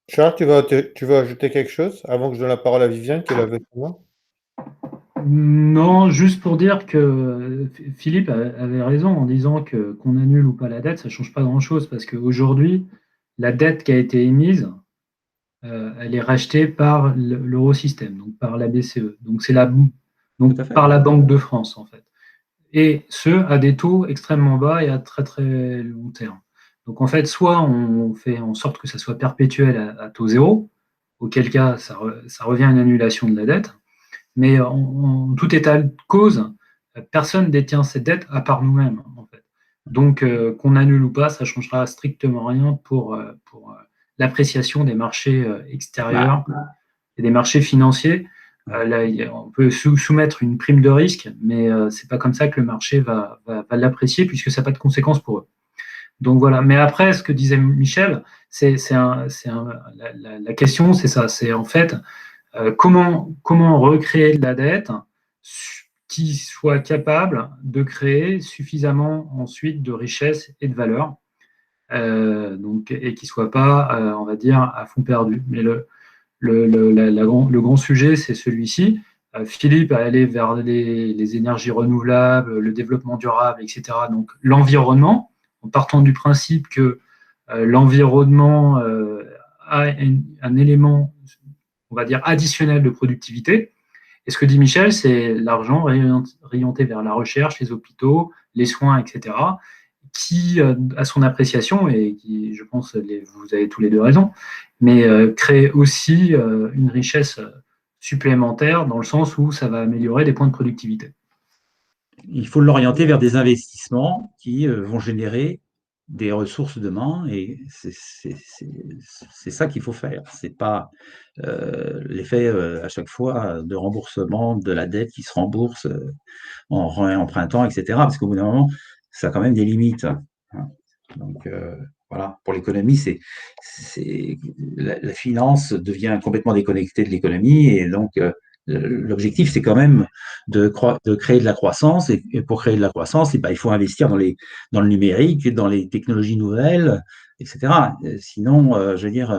Charles, tu veux ajouter quelque chose avant que je donne la parole à Viviane qui est là avec moi? Non, juste pour dire que Philippe avait raison en disant qu'on annule ou pas la dette, ça ne change pas grand-chose parce qu'aujourd'hui, la dette qui a été émise, elle est rachetée par l'Eurosystème, donc par la BCE. Donc c'est par la Banque de France, en fait. Et ce, à des taux extrêmement bas et à très très long terme. Donc en fait, soit on fait en sorte que ça soit perpétuel à taux zéro, auquel cas ça revient à une annulation de la dette, mais en tout état de cause, personne ne détient cette dette à part nous-mêmes, en fait. Donc qu'on annule ou pas, ça ne changera strictement rien pour l'appréciation des marchés extérieurs et des marchés financiers. Là, on peut soumettre une prime de risque, mais c'est pas comme ça que le marché va l'apprécier puisque ça n'a pas de conséquences pour eux. Donc voilà. Mais après, ce que disait Michel, la question, c'est ça. C'est en fait comment recréer de la dette qui soit capable de créer suffisamment ensuite de richesse et de valeur, et qui soit pas, on va dire, à fond perdu. Mais le grand sujet, c'est celui-ci. Philippe a allé vers les énergies renouvelables, le développement durable, etc. Donc l'environnement, en partant du principe que l'environnement a un élément, on va dire, additionnel de productivité. Et ce que dit Michel, c'est l'argent orienté vers la recherche, les hôpitaux, les soins, etc., qui, à son appréciation, et qui, je pense, vous avez tous les deux raison, mais crée aussi une richesse supplémentaire dans le sens où ça va améliorer des points de productivité. Il faut l'orienter vers des investissements qui vont générer des ressources demain, et c'est ça qu'il faut faire. C'est pas l'effet à chaque fois de remboursement de la dette qui se rembourse en réempruntant, etc. Parce qu'au bout d'un moment, ça a quand même des limites. Hein. Donc voilà, pour l'économie, la finance devient complètement déconnectée de l'économie, et donc l'objectif, c'est quand même de créer de la croissance, et pour créer de la croissance, il faut investir dans le numérique, dans les technologies nouvelles, etc. Sinon, je veux dire,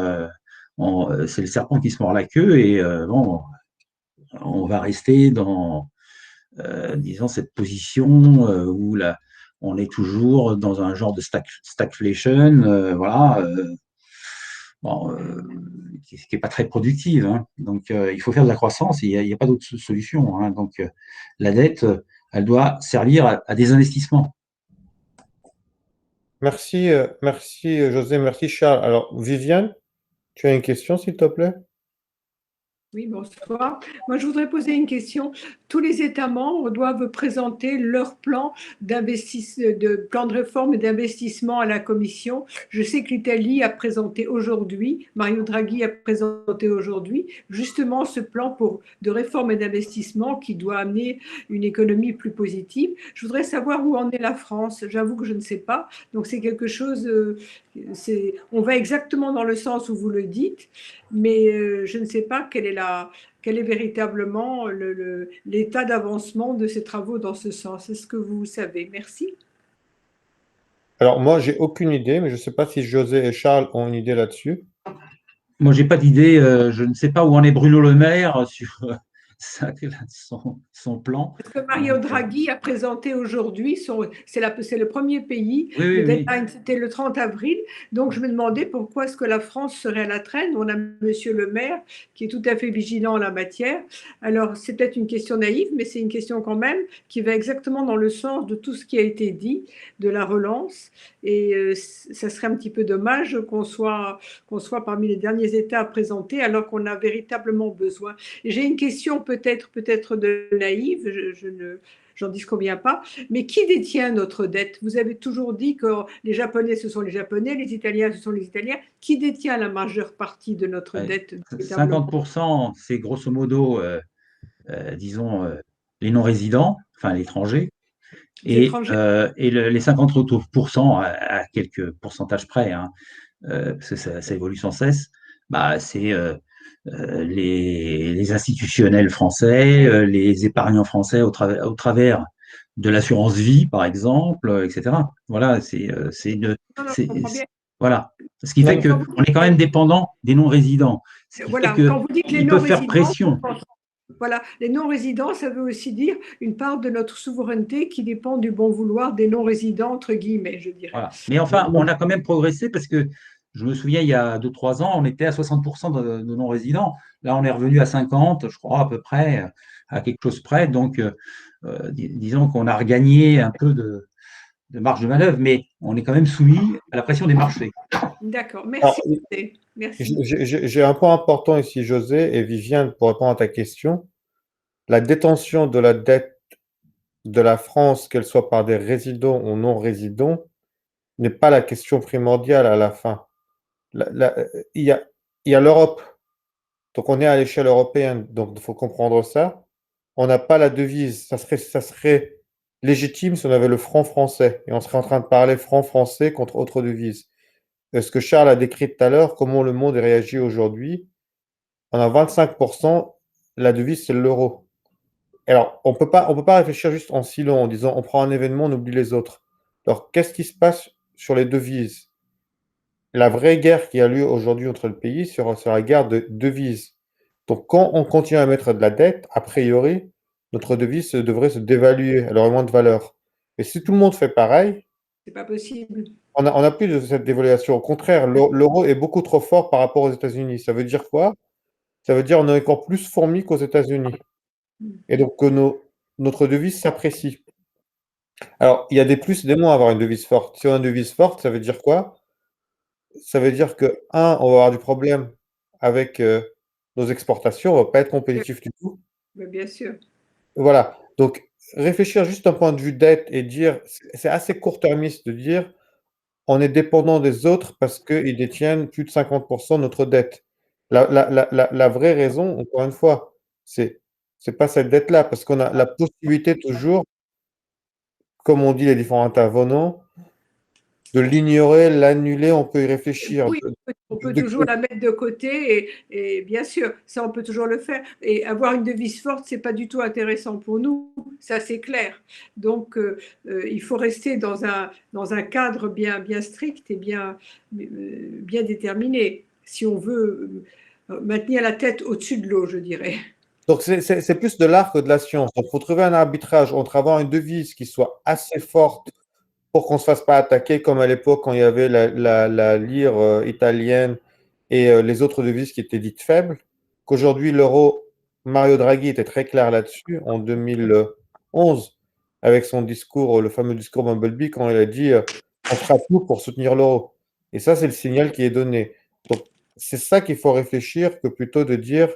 c'est le serpent qui se mord la queue, et bon, on va rester dans, disons, cette position où on est toujours dans un genre de stagflation, voilà, qui n'est pas très productive. Hein. Donc, il faut faire de la croissance, et il n'y a pas d'autre solution. Hein. Donc, la dette, elle doit servir à des investissements. Merci, merci José, merci Charles. Alors, Viviane, tu as une question, s'il te plaît? Oui, bonsoir. Moi, je voudrais poser une question. Tous les États membres doivent présenter leur plan plan de réforme et d'investissement à la Commission. Je sais que l'Italie a présenté aujourd'hui, Mario Draghi a présenté aujourd'hui, justement ce plan de réforme et d'investissement qui doit amener une économie plus positive. Je voudrais savoir où en est la France. J'avoue que je ne sais pas. Donc, c'est quelque chose, on va exactement dans le sens où vous le dites, mais je ne sais pas quel est véritablement l'état d'avancement de ces travaux dans ce sens. Est-ce que vous savez? Merci. Alors, moi, j'ai aucune idée, mais je ne sais pas si José et Charles ont une idée là-dessus. Moi, j'ai pas d'idée. Je ne sais pas où en est Bruno Le Maire sur son plan. Parce que Mario Draghi a présenté aujourd'hui, c'est le premier pays, Oui, le oui, oui. deadline c'était le 30 avril, donc je me demandais pourquoi est-ce que la France serait à la traîne. On a Monsieur le maire qui est tout à fait vigilant en la matière. Alors c'est peut-être une question naïve, mais c'est une question quand même qui va exactement dans le sens de tout ce qui a été dit, de la relance, et ça serait un petit peu dommage qu'on soit parmi les derniers États à présenter alors qu'on a véritablement besoin. J'ai une question peut-être de naïve, j'en dis combien pas, mais qui détient notre dette? Vous avez toujours dit que les Japonais, ce sont les Japonais, les Italiens, ce sont les Italiens. Qui détient la majeure partie de notre dette? 50%, c'est grosso modo, disons, les non-résidents, enfin l'étranger, et les 50 autres pourcents, à quelques pourcentages près, hein, parce que ça évolue sans cesse, bah, c'est les institutionnels français, les épargnants français au travers de l'assurance vie, par exemple, etc. Voilà, voilà. Ce qui fait qu'on est quand même dépendant des non-résidents. Voilà, quand vous dites les ils peuvent faire pression. Voilà, les non-résidents, ça veut aussi dire une part de notre souveraineté qui dépend du bon vouloir des non-résidents, entre guillemets, je dirais. Voilà. Mais enfin, on a quand même progressé parce que je me souviens, il y a 2-3 ans, on était à 60% de non-résidents. Là, on est revenu à 50%, je crois, à peu près, à quelque chose près. Donc, disons qu'on a regagné un peu de marge de manœuvre, mais on est quand même soumis à la pression des marchés. D'accord, merci. Merci. J'ai un point important ici, José et Viviane, pour répondre à ta question. La détention de la dette de la France, qu'elle soit par des résidents ou non-résidents, n'est pas la question primordiale à la fin. Il y a l'Europe. Donc, on est à l'échelle européenne. Donc, il faut comprendre ça. On n'a pas la devise. Ça serait légitime si on avait le franc français. Et on serait en train de parler franc français contre autre devise. Ce que Charles a décrit tout à l'heure, comment le monde réagit aujourd'hui, on a 25%, la devise, c'est l'euro. Alors, on peut pas réfléchir juste en silo, en disant on prend un événement, on oublie les autres. Alors, qu'est-ce qui se passe sur les devises? La vraie guerre qui a lieu aujourd'hui entre le pays, c'est la guerre de devises. Donc, quand on continue à mettre de la dette, a priori, notre devise devrait se dévaluer, elle aurait moins de valeur. Et si tout le monde fait pareil, c'est pas possible. On n'a plus de cette dévaluation. Au contraire, l'euro est beaucoup trop fort par rapport aux États-Unis. Ça veut dire quoi? Ça veut dire qu'on est encore plus fourmis qu'aux États-Unis. Et donc que notre devise s'apprécie. Alors, il y a des plus et des moins à avoir une devise forte. Si on a une devise forte, ça veut dire quoi? Ça veut dire que, on va avoir du problème avec nos exportations, on ne va pas être compétitif du tout. Mais bien sûr. Voilà. Donc, réfléchir juste d'un point de vue dette et dire, c'est assez court-termiste de dire, on est dépendant des autres parce qu'ils détiennent plus de 50% de notre dette. La vraie raison, encore une fois, c'est pas cette dette-là, parce qu'on a la possibilité toujours, comme on dit les différents intervenants, de l'ignorer, l'annuler, on peut y réfléchir. Oui, on peut toujours la mettre de côté et bien sûr, ça on peut toujours le faire. Et avoir une devise forte, c'est pas du tout intéressant pour nous, ça c'est clair. Donc il faut rester dans un cadre bien strict et bien déterminé si on veut maintenir la tête au-dessus de l'eau, je dirais. Donc c'est plus de l'art que de la science. Donc il faut trouver un arbitrage entre avoir une devise qui soit assez forte pour qu'on ne se fasse pas attaquer, comme à l'époque quand il y avait la lire italienne et les autres devises qui étaient dites faibles, qu'aujourd'hui l'euro, Mario Draghi était très clair là-dessus en 2011, avec son discours, le fameux discours Bumblebee, quand il a dit on fera tout pour soutenir l'euro. Et ça, c'est le signal qui est donné. Donc c'est ça qu'il faut réfléchir, que plutôt de dire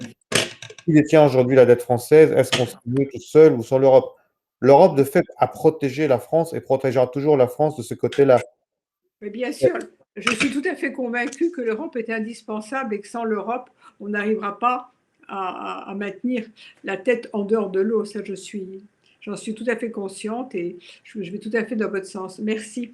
qui détient aujourd'hui la dette française? Est-ce qu'on serait mieux tout seul ou sans l'Europe? L'Europe, de fait, a protégé la France et protégera toujours la France de ce côté-là. Mais bien sûr, je suis tout à fait convaincue que l'Europe est indispensable et que sans l'Europe, on n'arrivera pas à maintenir la tête en dehors de l'eau. Ça, j'en suis tout à fait consciente et je vais tout à fait dans votre sens. Merci.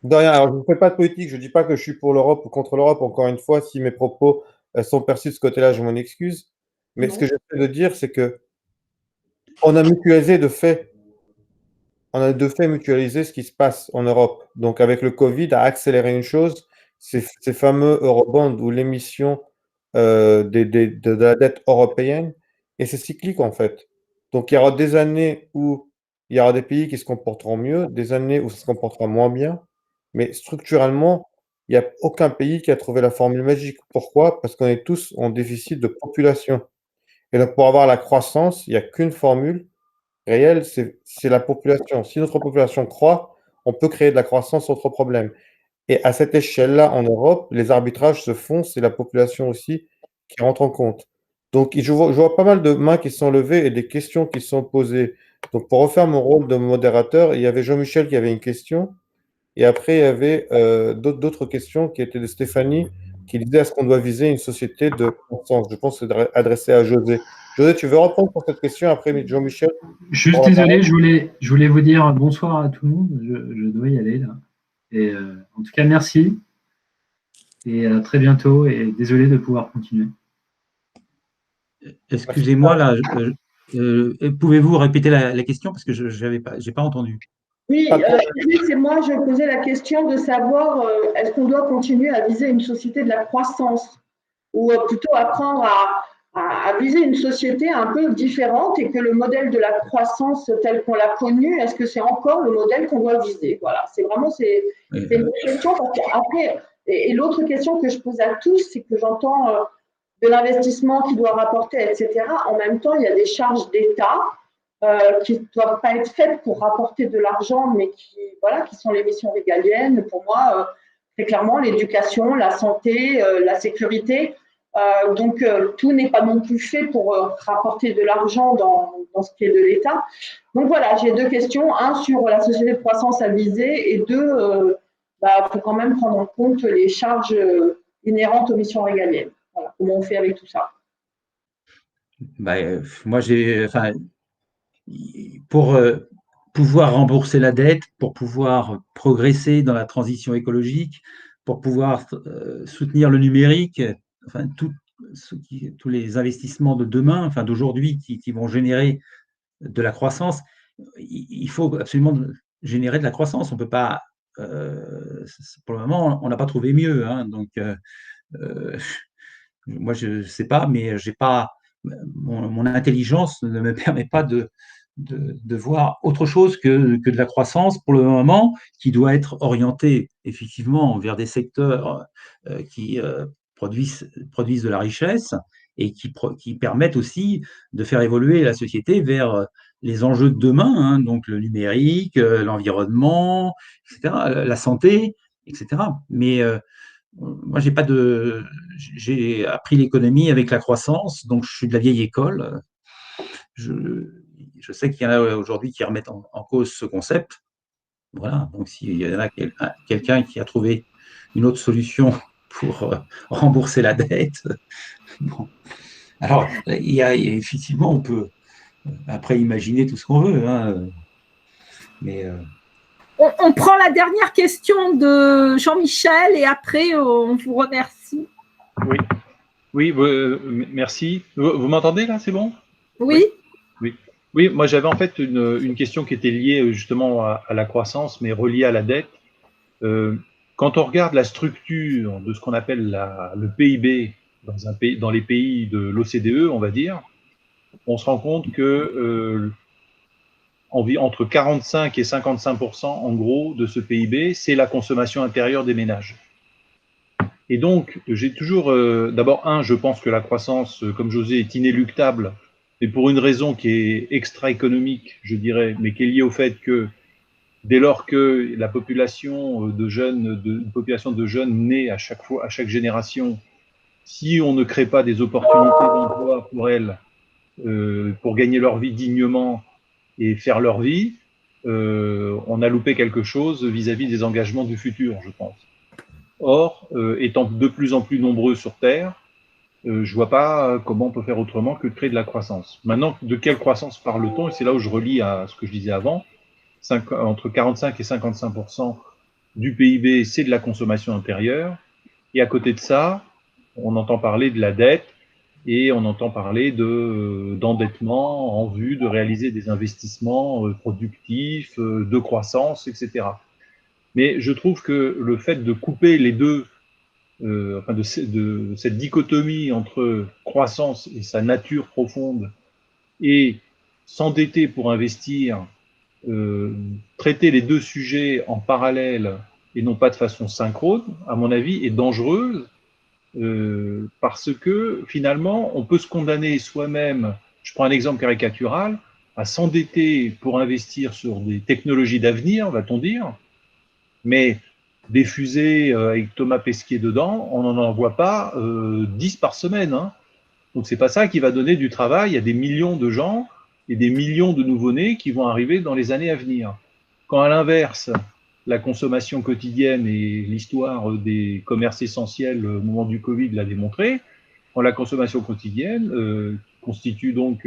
De rien. Alors, je ne fais pas de politique. Je ne dis pas que je suis pour l'Europe ou contre l'Europe. Encore une fois, si mes propos sont perçus de ce côté-là, je m'en excuse. Mais ce que j'essaie de dire, c'est que on a mutualisé de fait. On a de fait mutualisé ce qui se passe en Europe. Donc, avec le Covid, a accéléré une chose, ces fameux eurobonds ou l'émission de la dette européenne. Et c'est cyclique, en fait. Donc, il y aura des années où il y aura des pays qui se comporteront mieux, des années où ça se comportera moins bien. Mais structurellement, il n'y a aucun pays qui a trouvé la formule magique. Pourquoi? Parce qu'on est tous en déficit de population. Et donc, pour avoir la croissance, il n'y a qu'une formule réelle, c'est la population. Si notre population croît, on peut créer de la croissance sans trop problème. Et à cette échelle-là, en Europe, les arbitrages se font, c'est la population aussi qui rentre en compte. Donc, je vois pas mal de mains qui sont levées et des questions qui sont posées. Donc, pour refaire mon rôle de modérateur, il y avait Jean-Michel qui avait une question. Et après, il y avait d'autres questions qui étaient de Stéphanie, qui disait est-ce qu'on doit viser une société de croissance? Je pense que c'est adressé à José. José, tu veux répondre pour cette question après Jean-Michel? Juste désolé, je voulais vous dire bonsoir à tout le monde. Je dois y aller là. Et en tout cas, merci. Et à très bientôt. Et désolé de pouvoir continuer. Excusez-moi, là, pouvez-vous répéter la question parce que je n'ai pas entendu. Oui, c'est moi, je posais la question de savoir est-ce qu'on doit continuer à viser une société de la croissance ou plutôt apprendre à viser une société un peu différente et que le modèle de la croissance tel qu'on l'a connu, est-ce que c'est encore le modèle qu'on doit viser? Voilà, c'est une question. Parce qu'après, et l'autre question que je pose à tous, c'est que j'entends de l'investissement qui doit rapporter, etc. En même temps, il y a des charges d'État qui ne doivent pas être faites pour rapporter de l'argent, mais qui sont les missions régaliennes. Pour moi, très clairement, l'éducation, la santé, la sécurité. Donc, tout n'est pas non plus fait pour rapporter de l'argent dans ce qui est de l'État. Donc, voilà, j'ai deux questions. Un, sur la société de croissance à viser, et deux, faut quand même prendre en compte les charges inhérentes aux missions régaliennes. Voilà, comment on fait avec tout ça? Moi, pour pouvoir rembourser la dette, pour pouvoir progresser dans la transition écologique, pour pouvoir soutenir le numérique, enfin tous les investissements de demain, enfin d'aujourd'hui qui vont générer de la croissance, il faut absolument générer de la croissance. On peut pas, pour le moment, on n'a pas trouvé mieux. Donc, moi, je ne sais pas, mais j'ai pas, mon intelligence ne me permet pas de voir autre chose que de la croissance pour le moment, qui doit être orientée effectivement vers des secteurs qui produisent de la richesse et qui permettent aussi de faire évoluer la société vers les enjeux de demain, donc le numérique, l'environnement, etc., la santé, etc. Mais moi, j'ai appris l'économie avec la croissance, donc je suis de la vieille école. Je sais qu'il y en a aujourd'hui qui remettent en cause ce concept. Voilà, donc s'il y en a quelqu'un qui a trouvé une autre solution pour rembourser la dette, bon. Alors, effectivement, on peut après imaginer tout ce qu'on veut. Mais on prend la dernière question de Jean-Michel et après, on vous remercie. Oui, merci. Vous m'entendez là, c'est bon? Oui. Oui, moi j'avais en fait une question qui était liée justement à la croissance, mais reliée à la dette. Quand on regarde la structure de ce qu'on appelle le PIB dans les pays de l'OCDE, on va dire, on se rend compte que entre 45 et 55% en gros de ce PIB, c'est la consommation intérieure des ménages. Et donc, j'ai toujours, d'abord, je pense que la croissance, comme José, est inéluctable, mais pour une raison qui est extra-économique, je dirais, mais qui est liée au fait que dès lors que la population une population de jeunes naît à chaque génération, si on ne crée pas des opportunités d'emploi pour elles, pour gagner leur vie dignement et faire leur vie, on a loupé quelque chose vis-à-vis des engagements du futur, je pense. Or, étant de plus en plus nombreux sur Terre, je ne vois pas comment on peut faire autrement que de créer de la croissance. Maintenant, de quelle croissance parle-t-on? Et c'est là où je relie à ce que je disais avant. Entre 45 et 55% du PIB, c'est de la consommation intérieure. Et à côté de ça, on entend parler de la dette et on entend parler d'endettement en vue de réaliser des investissements productifs, de croissance, etc. Mais je trouve que le fait de couper les deux, de cette dichotomie entre croissance et sa nature profonde et s'endetter pour investir, traiter les deux sujets en parallèle et non pas de façon synchrone, à mon avis, est dangereuse parce que finalement, on peut se condamner soi-même, je prends un exemple caricatural, à s'endetter pour investir sur des technologies d'avenir, va-t-on dire, mais des fusées avec Thomas Pesquet dedans, on n'en envoie pas 10 par semaine. Hein. Donc c'est pas ça qui va donner du travail à des millions de gens et des millions de nouveau-nés qui vont arriver dans les années à venir. Quand à l'inverse, la consommation quotidienne et l'histoire des commerces essentiels au moment du Covid l'a démontré, quand la consommation quotidienne constitue donc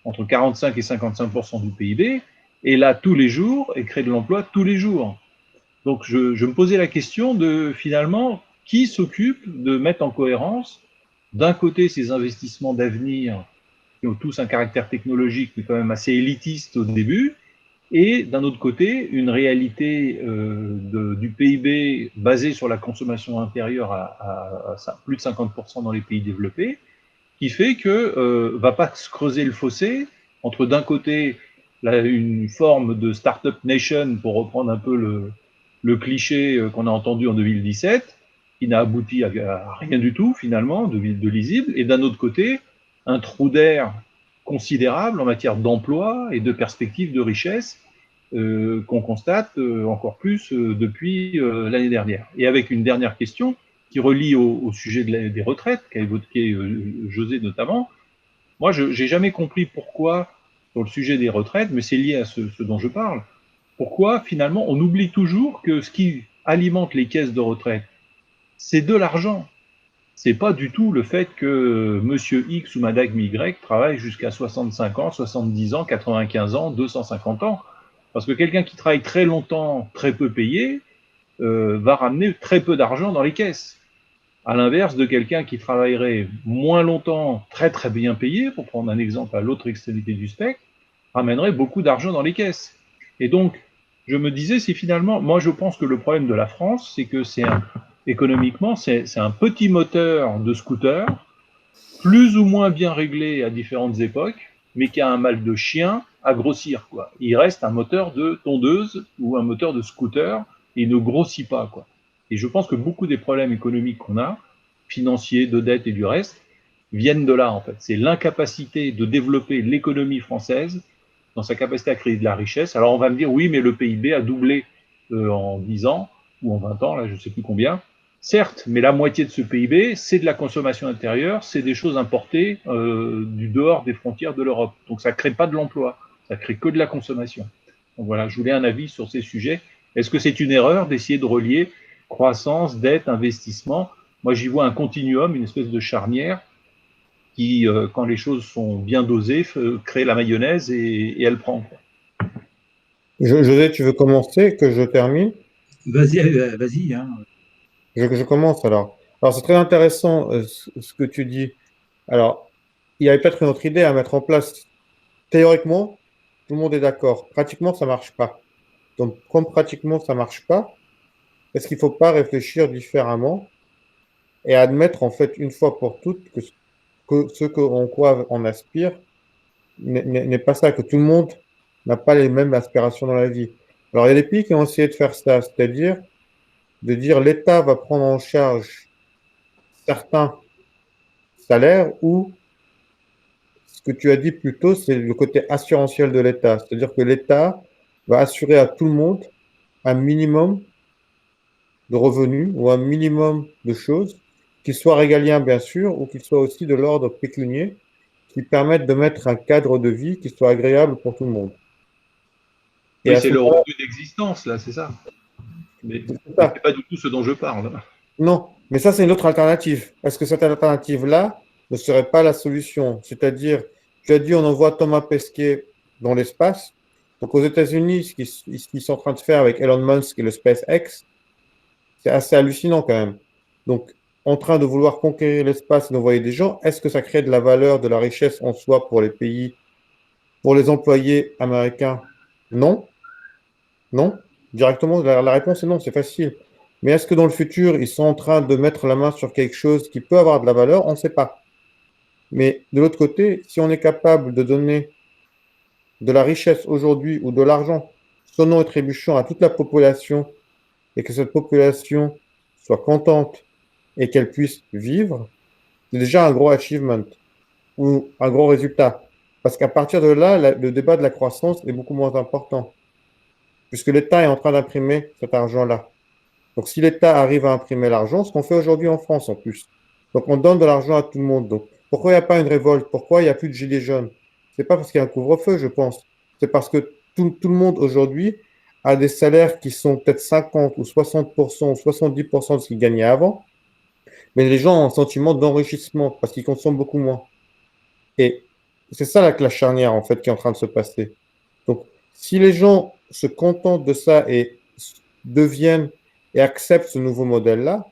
entre 45 et 55% du PIB, est là tous les jours et crée de l'emploi tous les jours. Donc je me posais la question de finalement qui s'occupe de mettre en cohérence d'un côté ces investissements d'avenir qui ont tous un caractère technologique mais quand même assez élitiste au début, et d'un autre côté une réalité du PIB basée sur la consommation intérieure à plus de 50% dans les pays développés, qui fait que va pas se creuser le fossé entre d'un côté une forme de start-up nation, pour reprendre un peu le cliché qu'on a entendu en 2017, qui n'a abouti à rien du tout finalement de lisible, et d'un autre côté un trou d'air considérable en matière d'emploi et de perspectives de richesse qu'on constate encore plus depuis l'année dernière. Et avec une dernière question qui relie au sujet des retraites qu'a évoqué José notamment. Moi, je n'ai jamais compris pourquoi, sur le sujet des retraites, mais c'est lié à ce dont je parle, pourquoi finalement on oublie toujours que ce qui alimente les caisses de retraite, c'est de l'argent. C'est pas du tout le fait que monsieur X ou madame Y travaille jusqu'à 65 ans, 70 ans, 95 ans, 250 ans. Parce que quelqu'un qui travaille très longtemps, très peu payé, va ramener très peu d'argent dans les caisses. À l'inverse de quelqu'un qui travaillerait moins longtemps, très très bien payé, pour prendre un exemple à l'autre extrémité du spectre, ramènerait beaucoup d'argent dans les caisses. Et donc, je me disais, c'est finalement, moi je pense que le problème de la France, c'est que économiquement, c'est un petit moteur de scooter, plus ou moins bien réglé à différentes époques, mais qui a un mal de chien à grossir, quoi. Il reste un moteur de tondeuse ou un moteur de scooter et il ne grossit pas, quoi. Et je pense que beaucoup des problèmes économiques qu'on a, financiers, de dette et du reste, viennent de là, en fait. C'est l'incapacité de développer l'économie française dans sa capacité à créer de la richesse. Alors on va me dire, oui, mais le PIB a doublé en 10 ans ou en 20 ans, là je ne sais plus combien. Certes, mais la moitié de ce PIB, c'est de la consommation intérieure, c'est des choses importées du dehors des frontières de l'Europe. Donc ça ne crée pas de l'emploi, ça ne crée que de la consommation. Donc voilà, je voulais un avis sur ces sujets. Est-ce que c'est une erreur d'essayer de relier croissance, dette, investissement? Moi j'y vois un continuum, une espèce de charnière qui, quand les choses sont bien dosées, crée la mayonnaise et elle prend. José, tu veux commencer, que je termine? Vas-y. Hein. Je commence alors. Alors c'est très intéressant ce que tu dis. Alors, il y avait peut-être une autre idée à mettre en place. Théoriquement, tout le monde est d'accord. Pratiquement, ça ne marche pas. Donc, comme pratiquement, ça ne marche pas, est-ce qu'il ne faut pas réfléchir différemment et admettre en fait une fois pour toutes que ce qu'on quoi on aspire n'est pas ça, que tout le monde n'a pas les mêmes aspirations dans la vie. Alors, il y a des pays qui ont essayé de faire ça, c'est-à-dire de dire l'État va prendre en charge certains salaires ou ce que tu as dit plus tôt, c'est le côté assurantiel de l'État. C'est-à-dire que l'État va assurer à tout le monde un minimum de revenus ou un minimum de choses, qu'ils soient régaliens bien sûr, ou qu'ils soient aussi de l'ordre pécunier, qui permettent de mettre un cadre de vie qui soit agréable pour tout le monde. Oui, c'est le revenu d'existence, là, c'est ça. Mais c'est pas du tout ce dont je parle. Non, mais ça, c'est une autre alternative. Est-ce que cette alternative-là ne serait pas la solution? C'est-à-dire, tu as dit, on envoie Thomas Pesquet dans l'espace. Donc, aux États-Unis, ce qu'ils sont en train de faire avec Elon Musk et le SpaceX, c'est assez hallucinant quand même. Donc, en train de vouloir conquérir l'espace et d'envoyer des gens, est-ce que ça crée de la valeur, de la richesse en soi pour les pays, pour les employés américains? Non. Non. Directement, la réponse est non, c'est facile. Mais est-ce que dans le futur, ils sont en train de mettre la main sur quelque chose qui peut avoir de la valeur? On ne sait pas. Mais de l'autre côté, si on est capable de donner de la richesse aujourd'hui ou de l'argent, sonnant et trébuchant à toute la population, et que cette population soit contente et qu'elle puisse vivre, c'est déjà un gros achievement ou un gros résultat. Parce qu'à partir de là, le débat de la croissance est beaucoup moins important, puisque l'État est en train d'imprimer cet argent-là. Donc, si l'État arrive à imprimer l'argent, ce qu'on fait aujourd'hui en France en plus, donc on donne de l'argent à tout le monde. Donc, pourquoi il n'y a pas une révolte? Pourquoi il n'y a plus de gilets jaunes? Ce n'est pas parce qu'il y a un couvre-feu, je pense. C'est parce que tout le monde aujourd'hui a des salaires qui sont peut-être 50 ou 60% ou 70% de ce qu'ils gagnaient avant, mais les gens ont un sentiment d'enrichissement parce qu'ils consomment beaucoup moins. Et c'est ça la classe charnière, en fait, qui est en train de se passer. Donc, si les gens se contentent de ça et deviennent et acceptent ce nouveau modèle-là,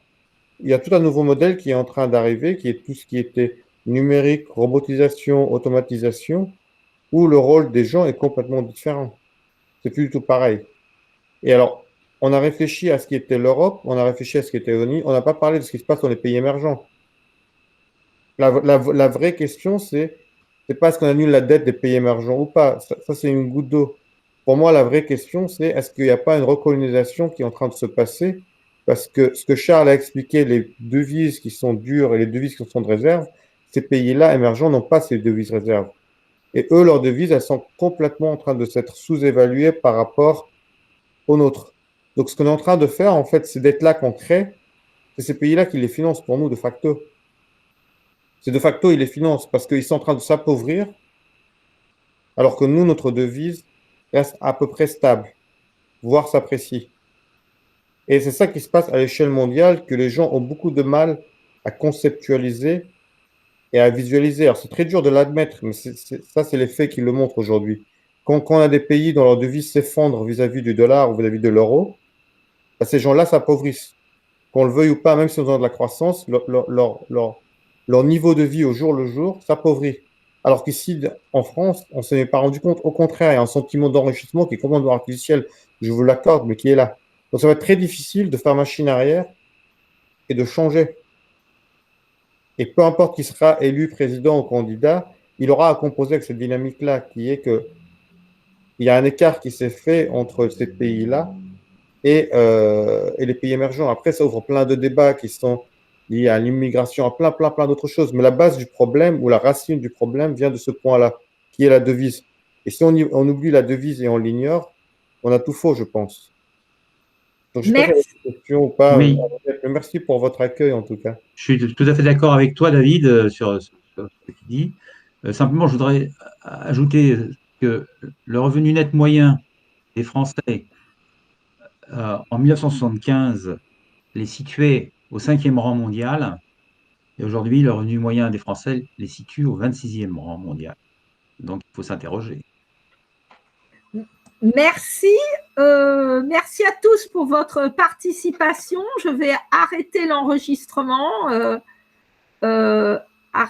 il y a tout un nouveau modèle qui est en train d'arriver, qui est tout ce qui était numérique, robotisation, automatisation, où le rôle des gens est complètement différent. C'est plus du tout pareil. Et alors, on a réfléchi à ce qui était l'Europe, on a réfléchi à ce qui était l'ONU, on n'a pas parlé de ce qui se passe dans les pays émergents. La vraie question, c'est pas est-ce qu'on annule la dette des pays émergents ou pas. Ça c'est une goutte d'eau. Pour moi, la vraie question, c'est est-ce qu'il n'y a pas une recolonisation qui est en train de se passer? Parce que ce que Charles a expliqué, les devises qui sont dures et les devises qui sont de réserve, ces pays-là émergents n'ont pas ces devises réserves. Et eux, leurs devises, elles sont complètement en train de s'être sous-évaluées par rapport aux nôtres. Donc, ce qu'on est en train de faire, en fait, c'est d'être là qu'on crée. C'est ces pays-là qui les financent pour nous, de facto. C'est de facto, ils les financent parce qu'ils sont en train de s'appauvrir, alors que nous, notre devise reste à peu près stable, voire s'apprécie. Et c'est ça qui se passe à l'échelle mondiale, que les gens ont beaucoup de mal à conceptualiser et à visualiser. Alors, c'est très dur de l'admettre, mais ça, c'est les faits qui le montrent aujourd'hui. Quand on a des pays dont leur devise s'effondre vis-à-vis du dollar ou vis-à-vis de l'euro, ben, ces gens-là s'appauvrissent. Qu'on le veuille ou pas, même si on a de la croissance, leur niveau de vie au jour le jour s'appauvrit. Alors qu'ici, en France, on ne s'en est pas rendu compte. Au contraire, il y a un sentiment d'enrichissement qui est complètement artificiel, je vous l'accorde, mais qui est là. Donc ça va être très difficile de faire machine arrière et de changer. Et peu importe qui sera élu président ou candidat, il aura à composer avec cette dynamique-là, qui est que il y a un écart qui s'est fait entre ces pays-là et les pays émergents. Après, ça ouvre plein de débats qui sont liés à l'immigration, à plein d'autres choses. Mais la base du problème ou la racine du problème vient de ce point-là, qui est la devise. Et si on oublie la devise et on l'ignore, on a tout faux, je pense. Donc, je ne sais pas si vous avez une question ou pas. Oui. Merci pour votre accueil, en tout cas. Je suis tout à fait d'accord avec toi, David, sur ce que tu dis. Simplement, je voudrais ajouter que le revenu net moyen des Français en 1975 les situait au 5e rang mondial, et aujourd'hui, le revenu moyen des Français les situe au 26e rang mondial. Donc, il faut s'interroger. Merci. Merci à tous pour votre participation. Je vais arrêter l'enregistrement.